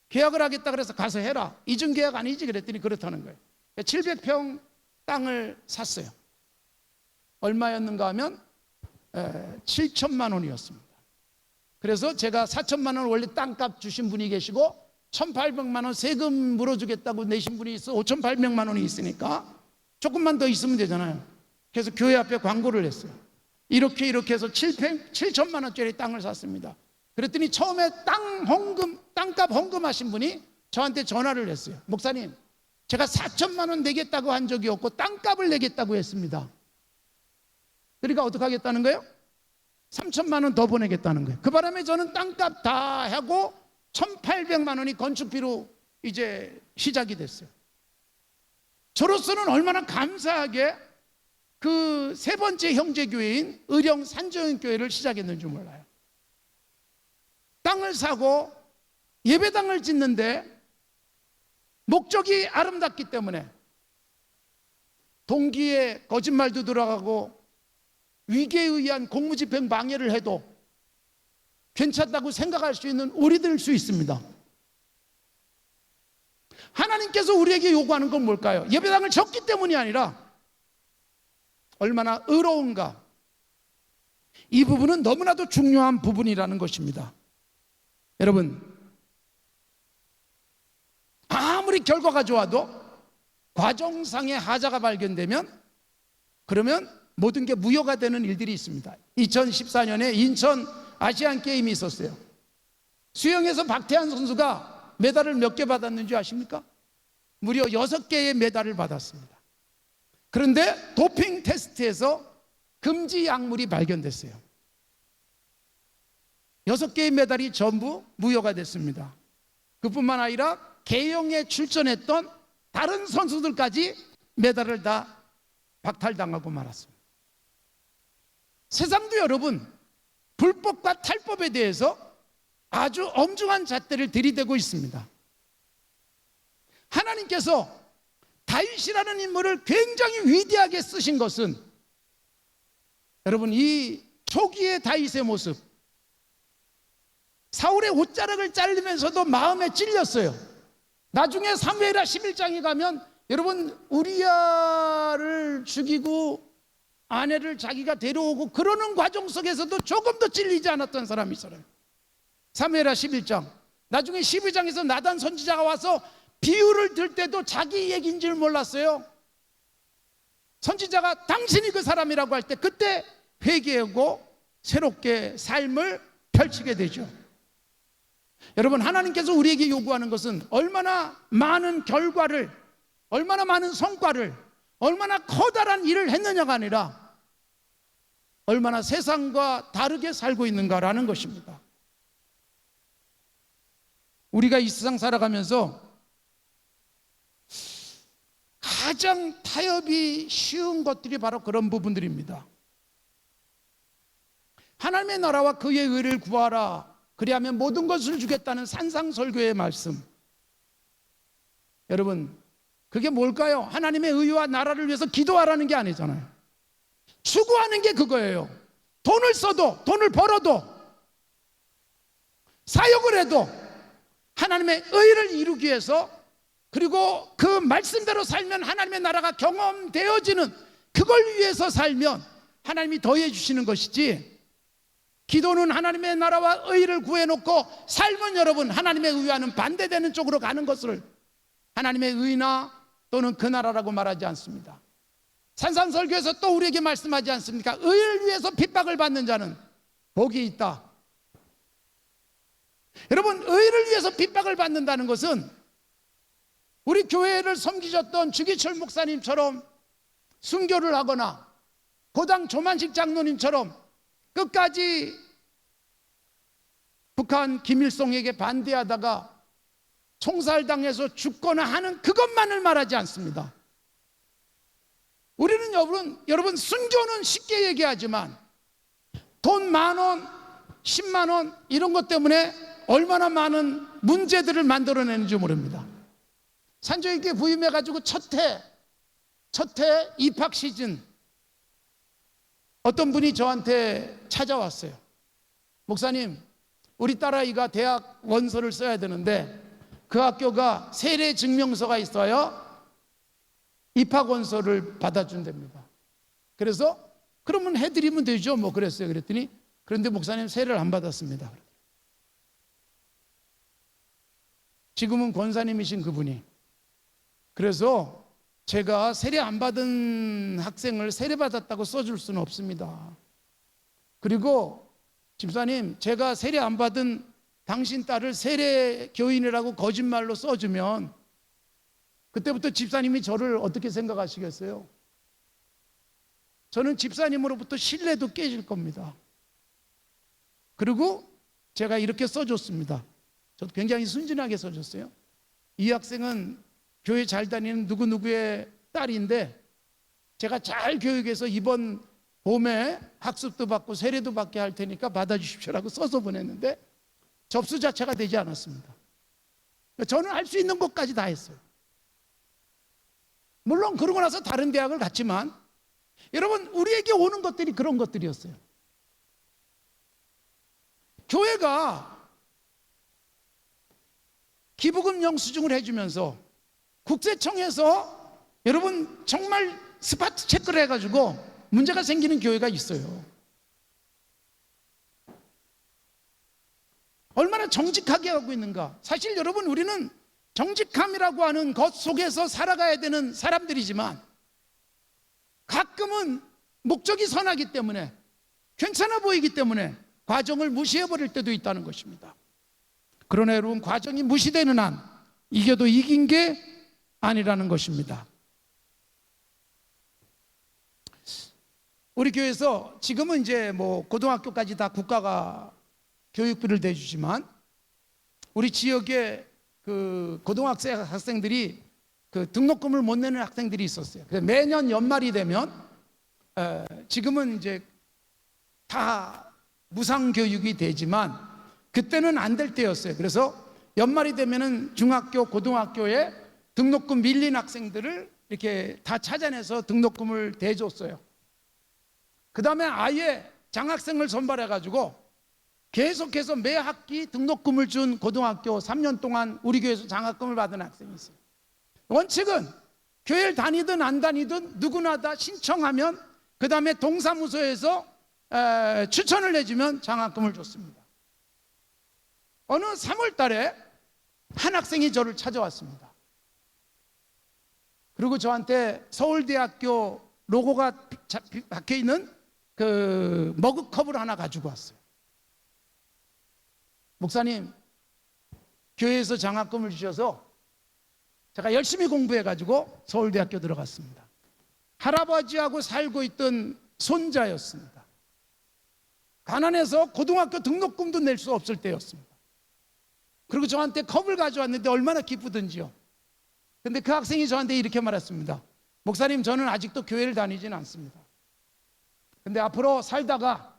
계약을 하겠다 그래서 가서 해라. 이중 계약 아니지 그랬더니 그렇다는 거예요. 700평 땅을 샀어요. 얼마였는가 하면 7천만 원이었습니다. 그래서 제가 4천만 원 원래 땅값 주신 분이 계시고 1,800만 원 세금 물어주겠다고 내신 분이 있어 5,800만 원이 있으니까 조금만 더 있으면 되잖아요. 그래서 교회 앞에 광고를 했어요. 이렇게 해서 7천만 원짜리 땅을 샀습니다. 그랬더니 처음에 땅값 헌금하신 분이 저한테 전화를 했어요. 목사님, 제가 4천만 원 내겠다고 한 적이 없고 땅값을 내겠다고 했습니다. 그러니까 어떻게 하겠다는 거예요? 3천만 원 더 보내겠다는 거예요. 그 바람에 저는 땅값 다 하고 1,800만 원이 건축비로 이제 시작이 됐어요. 저로서는 얼마나 감사하게 그 세 번째 형제교회인 의령 산정교회를 시작했는지 몰라요. 땅을 사고 예배당을 짓는데 목적이 아름답기 때문에 동기에 거짓말도 들어가고 위계에 의한 공무집행 방해를 해도 괜찮다고 생각할 수 있는 우리들 수 있습니다. 하나님께서 우리에게 요구하는 건 뭘까요? 예배당을 졌기 때문이 아니라 얼마나 의로운가. 이 부분은 너무나도 중요한 부분이라는 것입니다. 여러분, 아무리 결과가 좋아도 과정상의 하자가 발견되면 그러면 모든 게 무효가 되는 일들이 있습니다. 2014년에 인천 아시안 게임이 있었어요. 수영에서 박태환 선수가 메달을 몇 개 받았는지 아십니까? 무려 6개의 메달을 받았습니다. 그런데 도핑 테스트에서 금지 약물이 발견됐어요. 6개의 메달이 전부 무효가 됐습니다. 그뿐만 아니라 계영에 출전했던 다른 선수들까지 메달을 다 박탈당하고 말았습니다. 세상도 여러분 불법과 탈법에 대해서 아주 엄중한 잣대를 들이대고 있습니다. 하나님께서 다윗이라는 인물을 굉장히 위대하게 쓰신 것은 여러분 이 초기의 다윗의 모습, 사울의 옷자락을 자르면서도 마음에 찔렸어요. 나중에 사무엘하 11장에 가면 여러분 우리야를 죽이고 아내를 자기가 데려오고 그러는 과정 속에서도 조금도 찔리지 않았던 사람이 있어요. 사무엘하 11장. 나중에 12장에서 나단 선지자가 와서 비유를 들 때도 자기 얘기인 줄 몰랐어요. 선지자가 당신이 그 사람이라고 할 때 그때 회개하고 새롭게 삶을 펼치게 되죠. 여러분, 하나님께서 우리에게 요구하는 것은 얼마나 많은 결과를, 얼마나 많은 성과를, 얼마나 커다란 일을 했느냐가 아니라 얼마나 세상과 다르게 살고 있는가라는 것입니다. 우리가 이 세상 살아가면서 가장 타협이 쉬운 것들이 바로 그런 부분들입니다. 하나님의 나라와 그의 의를 구하라, 그리하면 모든 것을 주겠다는 산상설교의 말씀. 여러분, 그게 뭘까요? 하나님의 의와 나라를 위해서 기도하라는 게 아니잖아요. 추구하는 게 그거예요. 돈을 써도, 돈을 벌어도, 사역을 해도 하나님의 의를 이루기 위해서, 그리고 그 말씀대로 살면 하나님의 나라가 경험되어지는, 그걸 위해서 살면 하나님이 더해 주시는 것이지, 기도는 하나님의 나라와 의를 구해놓고 삶은 여러분 하나님의 의와는 반대되는 쪽으로 가는 것을 하나님의 의나 또는 그 나라라고 말하지 않습니다. 산상설교에서 또 우리에게 말씀하지 않습니까? 의를 위해서 핍박을 받는 자는 복이 있다. 여러분, 의를 위해서 핍박을 받는다는 것은 우리 교회를 섬기셨던 주기철 목사님처럼 순교를 하거나 고당 조만식 장로님처럼 끝까지 북한 김일성에게 반대하다가 총살당해서 죽거나 하는 그것만을 말하지 않습니다. 우리는 여러분 순교는 쉽게 얘기하지만 돈 10,000원, 100,000원 이런 것 때문에 얼마나 많은 문제들을 만들어내는지 모릅니다. 산조에게 부임해가지고 첫 해 입학 시즌 어떤 분이 저한테 찾아왔어요. 목사님, 우리 딸아이가 대학 원서를 써야 되는데 그 학교가 세례 증명서가 있어요. 입학 원서를 받아준답니다. 그래서 그러면 해드리면 되죠 뭐 그랬어요. 그랬더니 그런데 목사님 세례를 안 받았습니다. 지금은 권사님이신 그분이. 그래서 제가 세례 안 받은 학생을 세례 받았다고 써줄 수는 없습니다. 그리고 집사님, 제가 세례 안 받은 당신 딸을 세례 교인이라고 거짓말로 써주면 그때부터 집사님이 저를 어떻게 생각하시겠어요? 저는 집사님으로부터 신뢰도 깨질 겁니다. 그리고 제가 이렇게 써줬습니다. 저도 굉장히 순진하게 써줬어요. 이 학생은 교회 잘 다니는 누구누구의 딸인데 제가 잘 교육해서 이번 봄에 학습도 받고 세례도 받게 할 테니까 받아주십시오라고 써서 보냈는데 접수 자체가 되지 않았습니다. 저는 할 수 있는 것까지 다 했어요. 물론 그러고 나서 다른 대학을 갔지만 여러분, 우리에게 오는 것들이 그런 것들이었어요. 교회가 기부금 영수증을 해주면서 국세청에서 여러분 정말 스파트 체크를 해가지고 문제가 생기는 교회가 있어요. 얼마나 정직하게 하고 있는가. 사실 여러분, 우리는 정직함이라고 하는 것 속에서 살아가야 되는 사람들이지만 가끔은 목적이 선하기 때문에, 괜찮아 보이기 때문에 과정을 무시해버릴 때도 있다는 것입니다. 그러나 여러분, 과정이 무시되는 한 이겨도 이긴 게 아니라는 것입니다. 우리 교회에서 지금은 이제 뭐 고등학교까지 다 국가가 교육비를 대주지만 우리 지역에 그 고등학생 학생들이 그 등록금을 못 내는 학생들이 있었어요. 그래서 매년 연말이 되면 지금은 이제 다 무상 교육이 되지만 그때는 안 될 때였어요. 그래서 연말이 되면은 중학교, 고등학교에 등록금 밀린 학생들을 이렇게 다 찾아내서 등록금을 대줬어요. 그 다음에 아예 장학생을 선발해가지고 계속해서 매 학기 등록금을 준 고등학교 3년 동안 우리 교회에서 장학금을 받은 학생이 있어요. 원칙은 교회를 다니든 안 다니든 누구나 다 신청하면 그 다음에 동사무소에서 추천을 내주면 장학금을 줬습니다. 어느 3월 달에 한 학생이 저를 찾아왔습니다. 그리고 저한테 서울대학교 로고가 박혀있는 그 머그컵을 하나 가지고 왔어요. 목사님, 교회에서 장학금을 주셔서 제가 열심히 공부해가지고 서울대학교 들어갔습니다. 할아버지하고 살고 있던 손자였습니다. 가난해서 고등학교 등록금도 낼 수 없을 때였습니다. 그리고 저한테 컵을 가져왔는데 얼마나 기쁘던지요. 근데 그 학생이 저한테 이렇게 말했습니다. 목사님, 저는 아직도 교회를 다니지는 않습니다. 근데 앞으로 살다가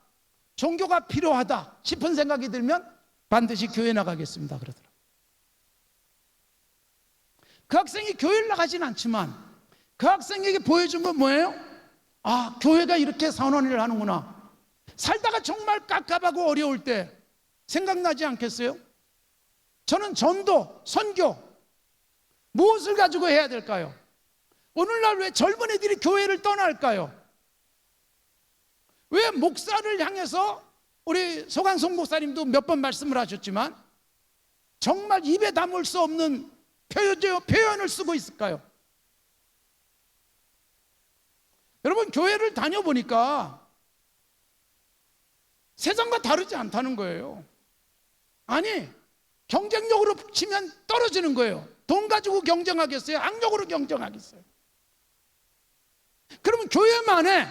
종교가 필요하다 싶은 생각이 들면 반드시 교회 나가겠습니다 그러더라고요. 그 학생이 교회를 나가진 않지만 그 학생에게 보여준 건 뭐예요? 아, 교회가 이렇게 선언을 하는구나. 살다가 정말 깝깝하고 어려울 때 생각나지 않겠어요? 저는 전도, 선교 무엇을 가지고 해야 될까요? 오늘날 왜 젊은 애들이 교회를 떠날까요? 왜 목사를 향해서 우리 소강성 목사님도 몇 번 말씀을 하셨지만 정말 입에 담을 수 없는 표현을 쓰고 있을까요? 여러분, 교회를 다녀보니까 세상과 다르지 않다는 거예요. 아니, 경쟁력으로 치면 떨어지는 거예요. 돈 가지고 경쟁하겠어요? 악력으로 경쟁하겠어요? 그러면 교회만에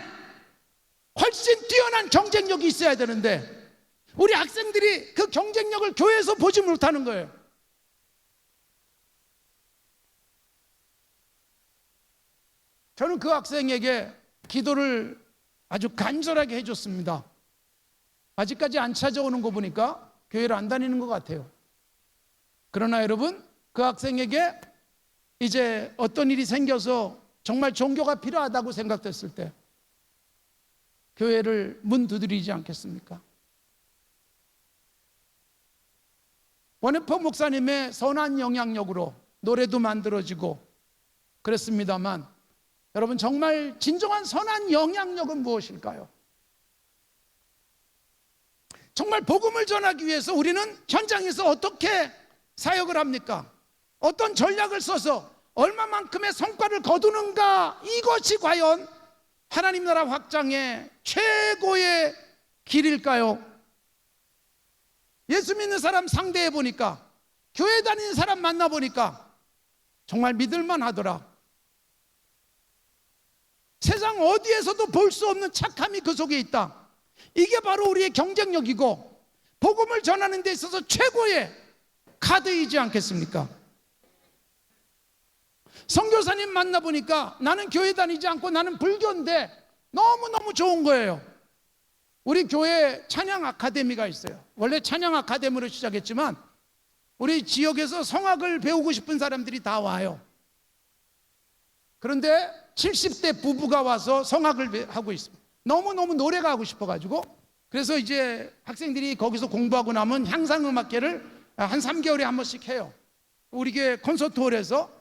훨씬 뛰어난 경쟁력이 있어야 되는데 우리 학생들이 그 경쟁력을 교회에서 보지 못하는 거예요. 저는 그 학생에게 기도를 아주 간절하게 해줬습니다. 아직까지 안 찾아오는 거 보니까 교회를 안 다니는 것 같아요. 그러나 여러분, 그 학생에게 이제 어떤 일이 생겨서 정말 종교가 필요하다고 생각됐을 때 교회를 문 두드리지 않겠습니까? 원해퍼 목사님의 선한 영향력으로 노래도 만들어지고 그랬습니다만 여러분, 정말 진정한 선한 영향력은 무엇일까요? 정말 복음을 전하기 위해서 우리는 현장에서 어떻게 사역을 합니까? 어떤 전략을 써서 얼마만큼의 성과를 거두는가? 이것이 과연 하나님 나라 확장의 최고의 길일까요? 예수 믿는 사람 상대해 보니까, 교회 다니는 사람 만나 보니까 정말 믿을만 하더라. 세상 어디에서도 볼 수 없는 착함이 그 속에 있다. 이게 바로 우리의 경쟁력이고 복음을 전하는 데 있어서 최고의 카드이지 않겠습니까? 선교사님 만나보니까 나는 교회 다니지 않고 나는 불교인데 너무너무 좋은 거예요. 우리 교회 찬양 아카데미가 있어요. 원래 찬양 아카데미로 시작했지만 우리 지역에서 성악을 배우고 싶은 사람들이 다 와요. 그런데 70대 부부가 와서 성악을 하고 있습니다. 너무너무 노래가 하고 싶어가지고, 그래서 이제 학생들이 거기서 공부하고 나면 향상음악회를 한 3개월에 한 번씩 해요. 우리 교회 콘서트홀에서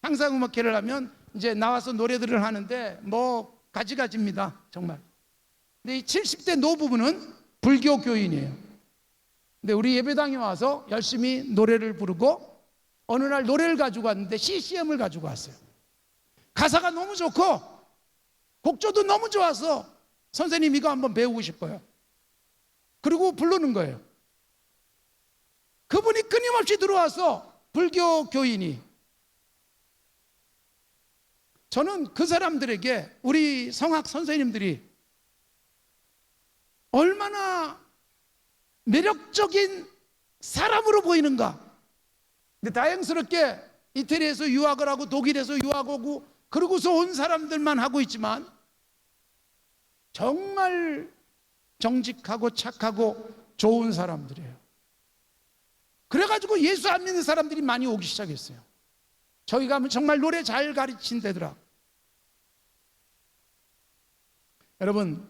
향상음악회를 하면 이제 나와서 노래들을 하는데 뭐 가지가지입니다, 정말. 근데 이 70대 노부부는 불교 교인이에요. 근데 우리 예배당에 와서 열심히 노래를 부르고 어느 날 노래를 가지고 왔는데 CCM을 가지고 왔어요. 가사가 너무 좋고 곡조도 너무 좋아서 선생님 이거 한번 배우고 싶어요. 그리고 부르는 거예요. 그분이 끊임없이 들어와서 불교 교인이, 저는 그 사람들에게 우리 성악 선생님들이 얼마나 매력적인 사람으로 보이는가. 근데 다행스럽게 이태리에서 유학을 하고 독일에서 유학 오고 그러고서 온 사람들만 하고 있지만 정말 정직하고 착하고 좋은 사람들이에요. 그래가지고 예수 안 믿는 사람들이 많이 오기 시작했어요. 저희 가면 정말 노래 잘 가르친다더라. 여러분,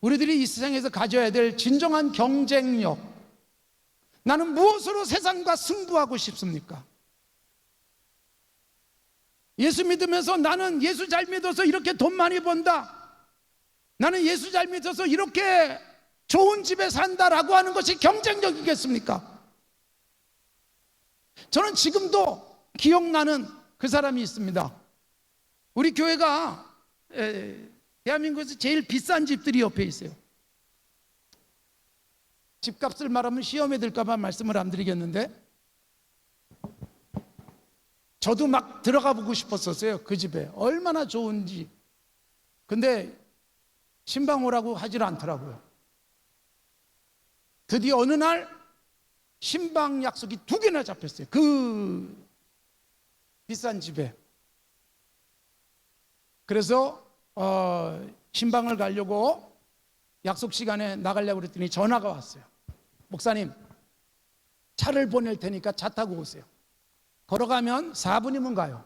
우리들이 이 세상에서 가져야 될 진정한 경쟁력, 나는 무엇으로 세상과 승부하고 싶습니까? 예수 믿으면서 나는 예수 잘 믿어서 이렇게 돈 많이 번다, 나는 예수 잘 믿어서 이렇게 좋은 집에 산다라고 하는 것이 경쟁력이겠습니까? 저는 지금도 기억나는 그 사람이 있습니다. 우리 교회가 대한민국에서 제일 비싼 집들이 옆에 있어요. 집값을 말하면 시험에 들까 봐 말씀을 안 드리겠는데, 저도 막 들어가 보고 싶었었어요. 그 집에 얼마나 좋은지. 근데 신방 오라고 하질 않더라고요. 드디어 어느 날 신방 약속이 2개나 잡혔어요. 그 비싼 집에. 그래서 신방을 가려고 약속 시간에 나가려고 그랬더니 전화가 왔어요. 목사님, 차를 보낼 테니까 차 타고 오세요. 걸어가면 4분이면 가요.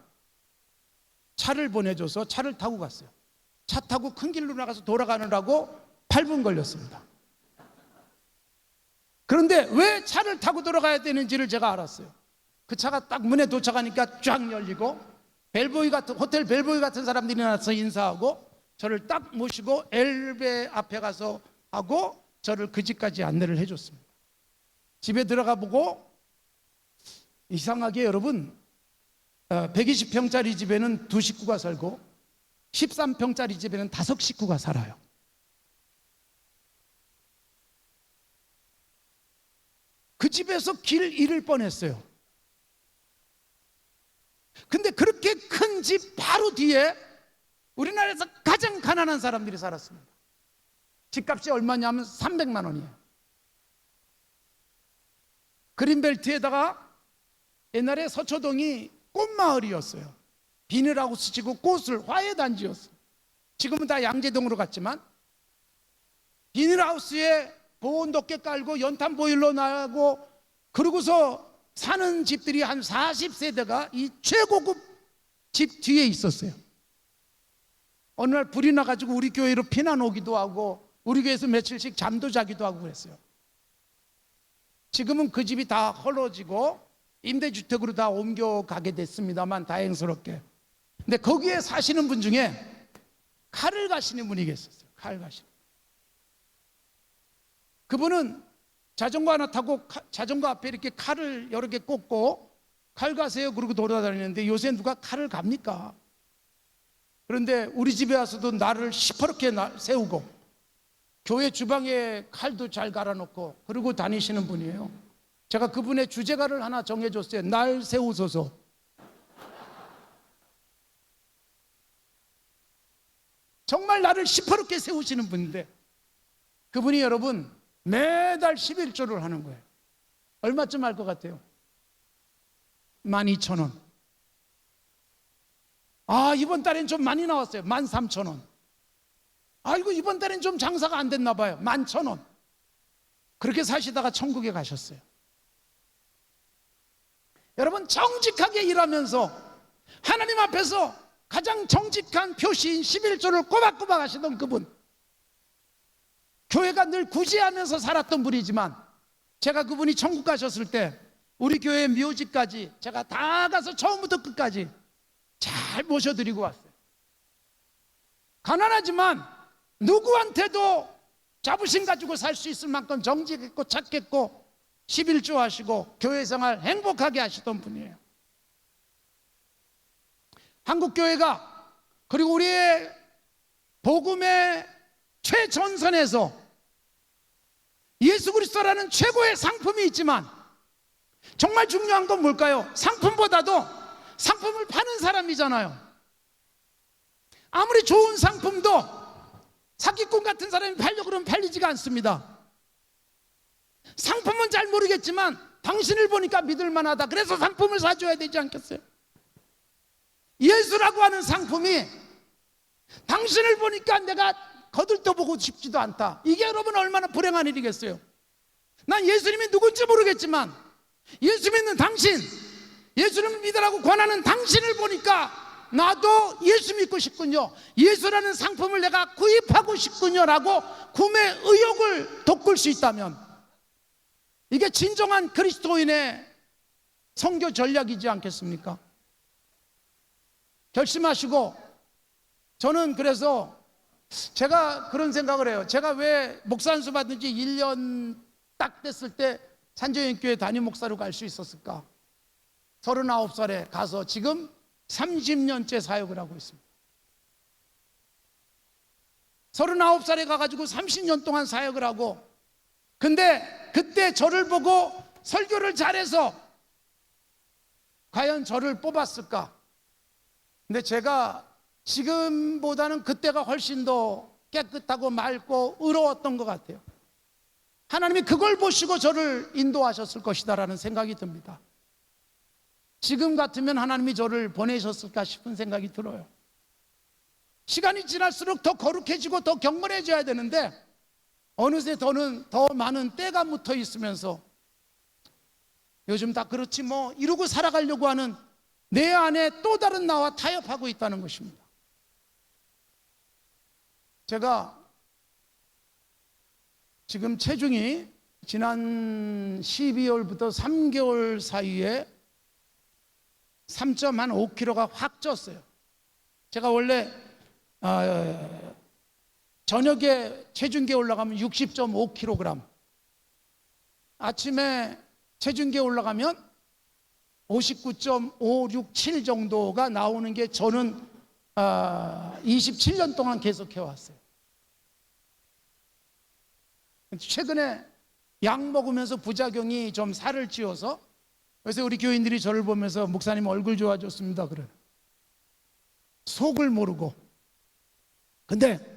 차를 보내줘서 차를 타고 갔어요. 차 타고 큰 길로 나가서 돌아가느라고 8분 걸렸습니다. 그런데 왜 차를 타고 돌아가야 되는지를 제가 알았어요. 그 차가 딱 문에 도착하니까 쫙 열리고 벨보이 같은, 호텔 벨보이 같은 사람들이 나서 인사하고 저를 딱 모시고 엘베 앞에 가서 하고 저를 그 집까지 안내를 해줬습니다. 집에 들어가 보고 이상하게 여러분, 120평짜리 집에는 2식구가 살고 13평짜리 집에는 5식구가 살아요. 그 집에서 길 잃을 뻔했어요. 근데 그렇게 큰 집 바로 뒤에 우리나라에서 가장 가난한 사람들이 살았습니다. 집값이 얼마냐면 300만 원이에요. 그린벨트에다가 옛날에 서초동이 꽃마을이었어요. 비닐하우스 치고 꽃을 화훼단지였어요. 지금은 다 양재동으로 갔지만 비닐하우스에 보온덮개 깔고 연탄 보일러 나고 그러고서 사는 집들이 한 40세대가 이 최고급 집 뒤에 있었어요. 어느 날 불이 나가지고 우리 교회로 피난 오기도 하고 우리 교회에서 며칠씩 잠도 자기도 하고 그랬어요. 지금은 그 집이 다 헐어지고 임대주택으로 다 옮겨가게 됐습니다만 다행스럽게. 근데 거기에 사시는 분 중에 칼을 가시는 분이 계셨어요. 칼 가시는. 그분은 자전거 하나 타고 자전거 앞에 이렇게 칼을 여러 개 꽂고 칼 가세요 그러고 돌아다니는데 요새 누가 칼을 갑니까? 그런데 우리 집에 와서도 나를 시퍼렇게 세우고 교회 주방에 칼도 잘 갈아놓고 그러고 다니시는 분이에요. 제가 그분의 주제가를 하나 정해줬어요. 날 세우소서. 정말 나를 시퍼렇게 세우시는 분인데 그분이 여러분 매달 11조를 하는 거예요. 얼마쯤 할 것 같아요? 12,000원. 아, 이번 달엔 좀 많이 나왔어요. 13,000원. 아이고, 이번 달엔 좀 장사가 안 됐나 봐요. 11,000원. 그렇게 사시다가 천국에 가셨어요. 여러분, 정직하게 일하면서 하나님 앞에서 가장 정직한 표시인 11조를 꼬박꼬박 하시던 그분, 교회가 늘 구제하면서 살았던 분이지만 제가 그분이 천국 가셨을 때 우리 교회 묘지까지 제가 다 가서 처음부터 끝까지 잘 모셔드리고 왔어요. 가난하지만 누구한테도 자부심 가지고 살 수 있을 만큼 정직했고 착했고 11조 하시고 교회 생활 행복하게 하시던 분이에요. 한국교회가 그리고 우리의 복음의 최전선에서 예수 그리스도라는 최고의 상품이 있지만 정말 중요한 건 뭘까요? 상품보다도 상품을 파는 사람이잖아요. 아무리 좋은 상품도 사기꾼 같은 사람이 팔려고 그러면 팔리지가 않습니다. 상품은 잘 모르겠지만 당신을 보니까 믿을만하다. 그래서 상품을 사줘야 되지 않겠어요? 예수라고 하는 상품이 당신을 보니까 내가 거들떠보고 싶지도 않다. 이게 여러분 얼마나 불행한 일이겠어요? 난 예수님이 누군지 모르겠지만 예수 믿는 당신, 예수님을 믿으라고 권하는 당신을 보니까 나도 예수 믿고 싶군요, 예수라는 상품을 내가 구입하고 싶군요 라고 구매 의욕을 돋굴 수 있다면 이게 진정한 그리스도인의 선교 전략이지 않겠습니까? 결심하시고, 저는 그래서 제가 그런 생각을 해요. 제가 왜 목사 안수 받은 지 1년 딱 됐을 때 산정연교회 담임 목사로 갈 수 있었을까? 39살에 가서 지금 30년째 사역을 하고 있습니다. 39살에 가가지고 30년 동안 사역을 하고, 근데 그때 저를 보고 설교를 잘해서 과연 저를 뽑았을까? 근데 제가 지금보다는 그때가 훨씬 더 깨끗하고 맑고 의로웠던 것 같아요. 하나님이 그걸 보시고 저를 인도하셨을 것이다라는 생각이 듭니다. 지금 같으면 하나님이 저를 보내셨을까 싶은 생각이 들어요. 시간이 지날수록 더 거룩해지고 더 경건해져야 되는데, 어느새 더는 더 많은 때가 묻어 있으면서 요즘 다 그렇지 뭐 이러고 살아가려고 하는 내 안에 또 다른 나와 타협하고 있다는 것입니다. 제가 지금 체중이 지난 12월부터 3개월 사이에 3.5kg가 확 쪘어요. 제가 원래 저녁에 체중계 올라가면 60.5kg, 아침에 체중계 올라가면 59.567 정도가 나오는 게 저는 27년 동안 계속 해왔어요. 최근에 약 먹으면서 부작용이 좀 살을 찌워서, 그래서 우리 교인들이 저를 보면서 목사님 얼굴 좋아졌습니다 그래요. 속을 모르고. 근데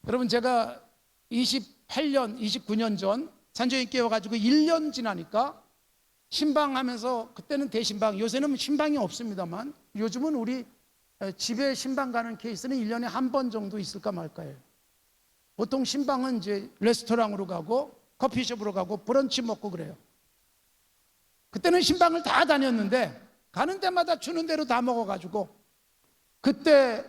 여러분, 제가 28년, 29년 전 산정연교회 와가지고 1년 지나니까 신방하면서, 그때는 대신방, 요새는 신방이 없습니다만 요즘은 우리 집에 신방 가는 케이스는 1년에 한 번 정도 있을까 말까예요. 보통 신방은 이제 레스토랑으로 가고 커피숍으로 가고 브런치 먹고 그래요. 그때는 신방을 다 다녔는데 가는 데마다 주는 대로 다 먹어가지고, 그때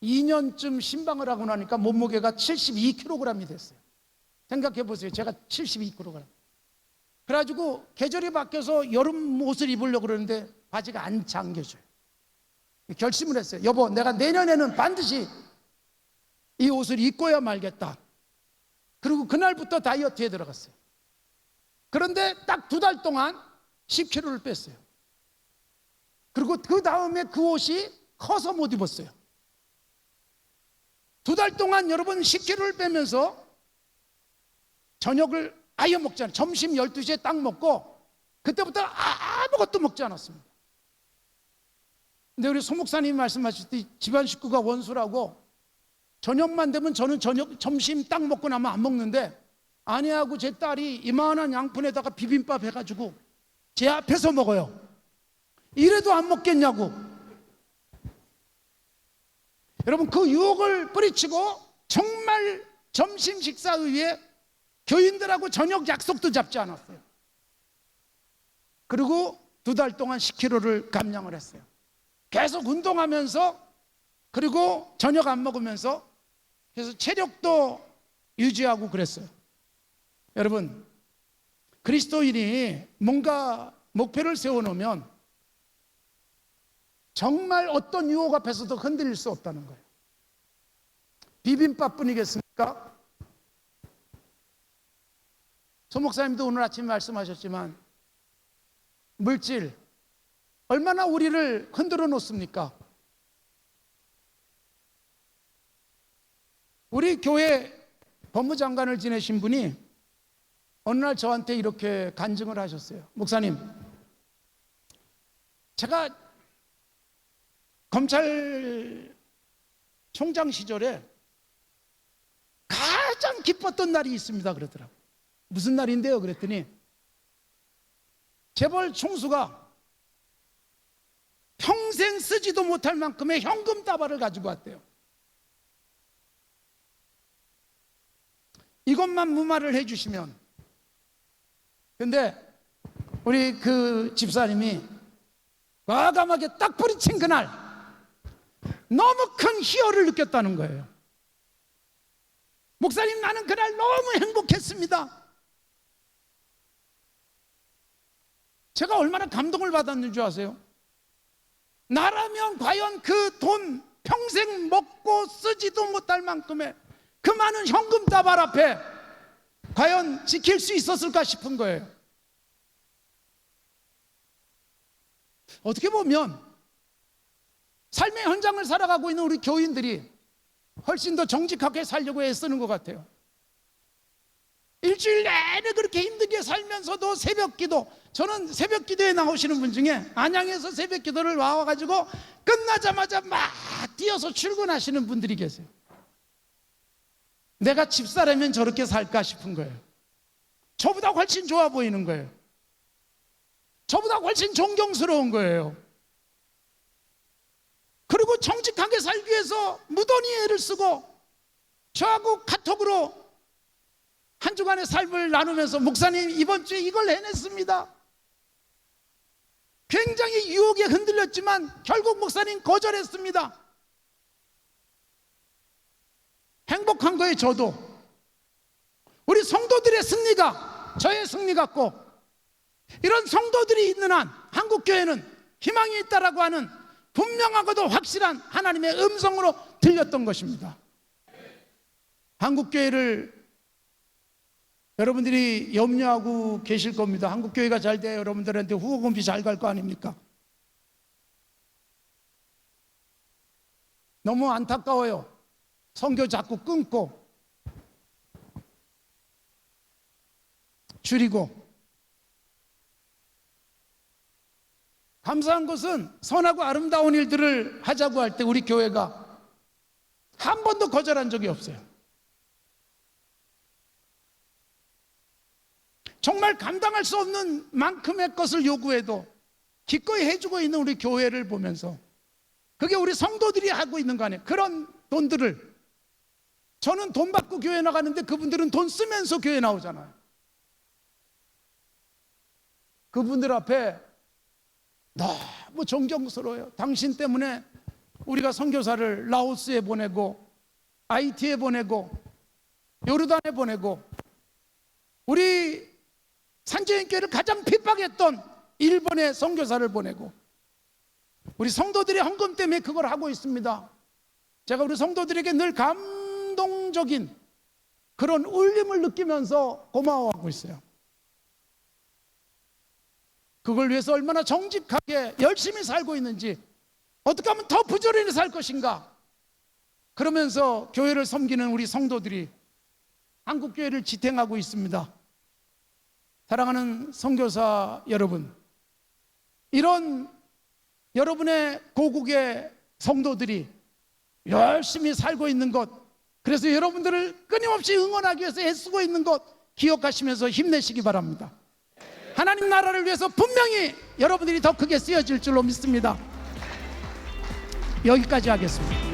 2년쯤 신방을 하고 나니까 몸무게가 72kg이 됐어요. 생각해 보세요. 제가 72kg. 그래가지고 계절이 바뀌어서 여름 옷을 입으려고 그러는데 바지가 안 잠겨져요. 결심을 했어요. 여보, 내가 내년에는 반드시 이 옷을 입고야 말겠다. 그리고 그날부터 다이어트에 들어갔어요. 그런데 딱 2달 동안 10kg를 뺐어요. 그리고 그 다음에 그 옷이 커서 못 입었어요. 2달 동안 여러분 10kg를 빼면서 저녁을 아예 먹지 않아요. 점심 12시에 딱 먹고 그때부터 아무것도 먹지 않았습니다. 근데 우리 소 목사님이 말씀하셨듯이 집안 식구가 원수라고, 저녁만 되면 저는 점심 딱 먹고 나면 안 먹는데, 아내하고 제 딸이 이만한 양푼에다가 비빔밥 해가지고 제 앞에서 먹어요. 이래도 안 먹겠냐고. 여러분, 그 유혹을 뿌리치고 정말 점심 식사 위에 교인들하고 저녁 약속도 잡지 않았어요. 그리고 2달 동안 10kg를 감량을 했어요. 계속 운동하면서, 그리고 저녁 안 먹으면서, 그래서 체력도 유지하고 그랬어요. 여러분, 그리스도인이 뭔가 목표를 세워놓으면 정말 어떤 유혹 앞에서도 흔들릴 수 없다는 거예요. 비빔밥뿐이겠습니까? 소 목사님도 오늘 아침 말씀하셨지만 물질 얼마나 우리를 흔들어 놓습니까? 우리 교회 법무장관을 지내신 분이 어느 날 저한테 이렇게 간증을 하셨어요. 목사님, 제가 검찰총장 시절에 가장 기뻤던 날이 있습니다 그러더라고요. 무슨 날인데요? 그랬더니 재벌 총수가 평생 쓰지도 못할 만큼의 현금 다발을 가지고 왔대요. 이것만 무마를 해주시면. 근데 우리 그 집사님이 과감하게 딱 뿌리친 그날 너무 큰 희열을 느꼈다는 거예요. 목사님, 나는 그날 너무 행복했습니다. 제가 얼마나 감동을 받았는 줄 아세요? 나라면 과연 그 돈 평생 먹고 쓰지도 못할 만큼의 그 많은 현금 다발 앞에 과연 지킬 수 있었을까 싶은 거예요. 어떻게 보면 삶의 현장을 살아가고 있는 우리 교인들이 훨씬 더 정직하게 살려고 애쓰는 것 같아요. 일주일 내내 그렇게 힘들게 살면서도 새벽 기도, 저는 새벽 기도에 나오시는 분 중에 안양에서 새벽 기도를 와가지고 끝나자마자 막 뛰어서 출근하시는 분들이 계세요. 내가 집사라면 저렇게 살까 싶은 거예요. 저보다 훨씬 좋아 보이는 거예요. 저보다 훨씬 존경스러운 거예요. 그리고 정직하게 살기 위해서 무던히 애를 쓰고 저하고 카톡으로 한 주간의 삶을 나누면서 목사님 이번 주에 이걸 해냈습니다. 굉장히 유혹에 흔들렸지만 결국 목사님 거절했습니다. 행복한 거예요. 저도 우리 성도들의 승리가 저의 승리 같고, 이런 성도들이 있는 한 한국교회는 희망이 있다라고 하는 분명하고도 확실한 하나님의 음성으로 들렸던 것입니다. 한국교회를 여러분들이 염려하고 계실 겁니다. 한국교회가 잘 돼야 여러분들한테 후원금이 잘 갈 거 아닙니까? 너무 안타까워요. 선교 자꾸 끊고 줄이고. 감사한 것은 선하고 아름다운 일들을 하자고 할 때 우리 교회가 한 번도 거절한 적이 없어요. 정말 감당할 수 없는 만큼의 것을 요구해도 기꺼이 해주고 있는 우리 교회를 보면서, 그게 우리 성도들이 하고 있는 거 아니에요. 그런 돈들을, 저는 돈 받고 교회 나가는데 그분들은 돈 쓰면서 교회 나오잖아요. 그분들 앞에 너무 존경스러워요. 당신 때문에 우리가 선교사를 라오스에 보내고 하이티에 보내고 요르단에 보내고, 우리 산지연교회를 가장 핍박했던 일본에 선교사를 보내고, 우리 성도들의 헌금 때문에 그걸 하고 있습니다. 제가 우리 성도들에게 늘 감동적인 그런 울림을 느끼면서 고마워하고 있어요. 그걸 위해서 얼마나 정직하게 열심히 살고 있는지, 어떻게 하면 더 부지런히 살 것인가, 그러면서 교회를 섬기는 우리 성도들이 한국교회를 지탱하고 있습니다. 사랑하는 선교사 여러분, 이런 여러분의 고국의 성도들이 열심히 살고 있는 것, 그래서 여러분들을 끊임없이 응원하기 위해서 애쓰고 있는 것 기억하시면서 힘내시기 바랍니다. 하나님 나라를 위해서 분명히 여러분들이 더 크게 쓰여질 줄로 믿습니다. 여기까지 하겠습니다.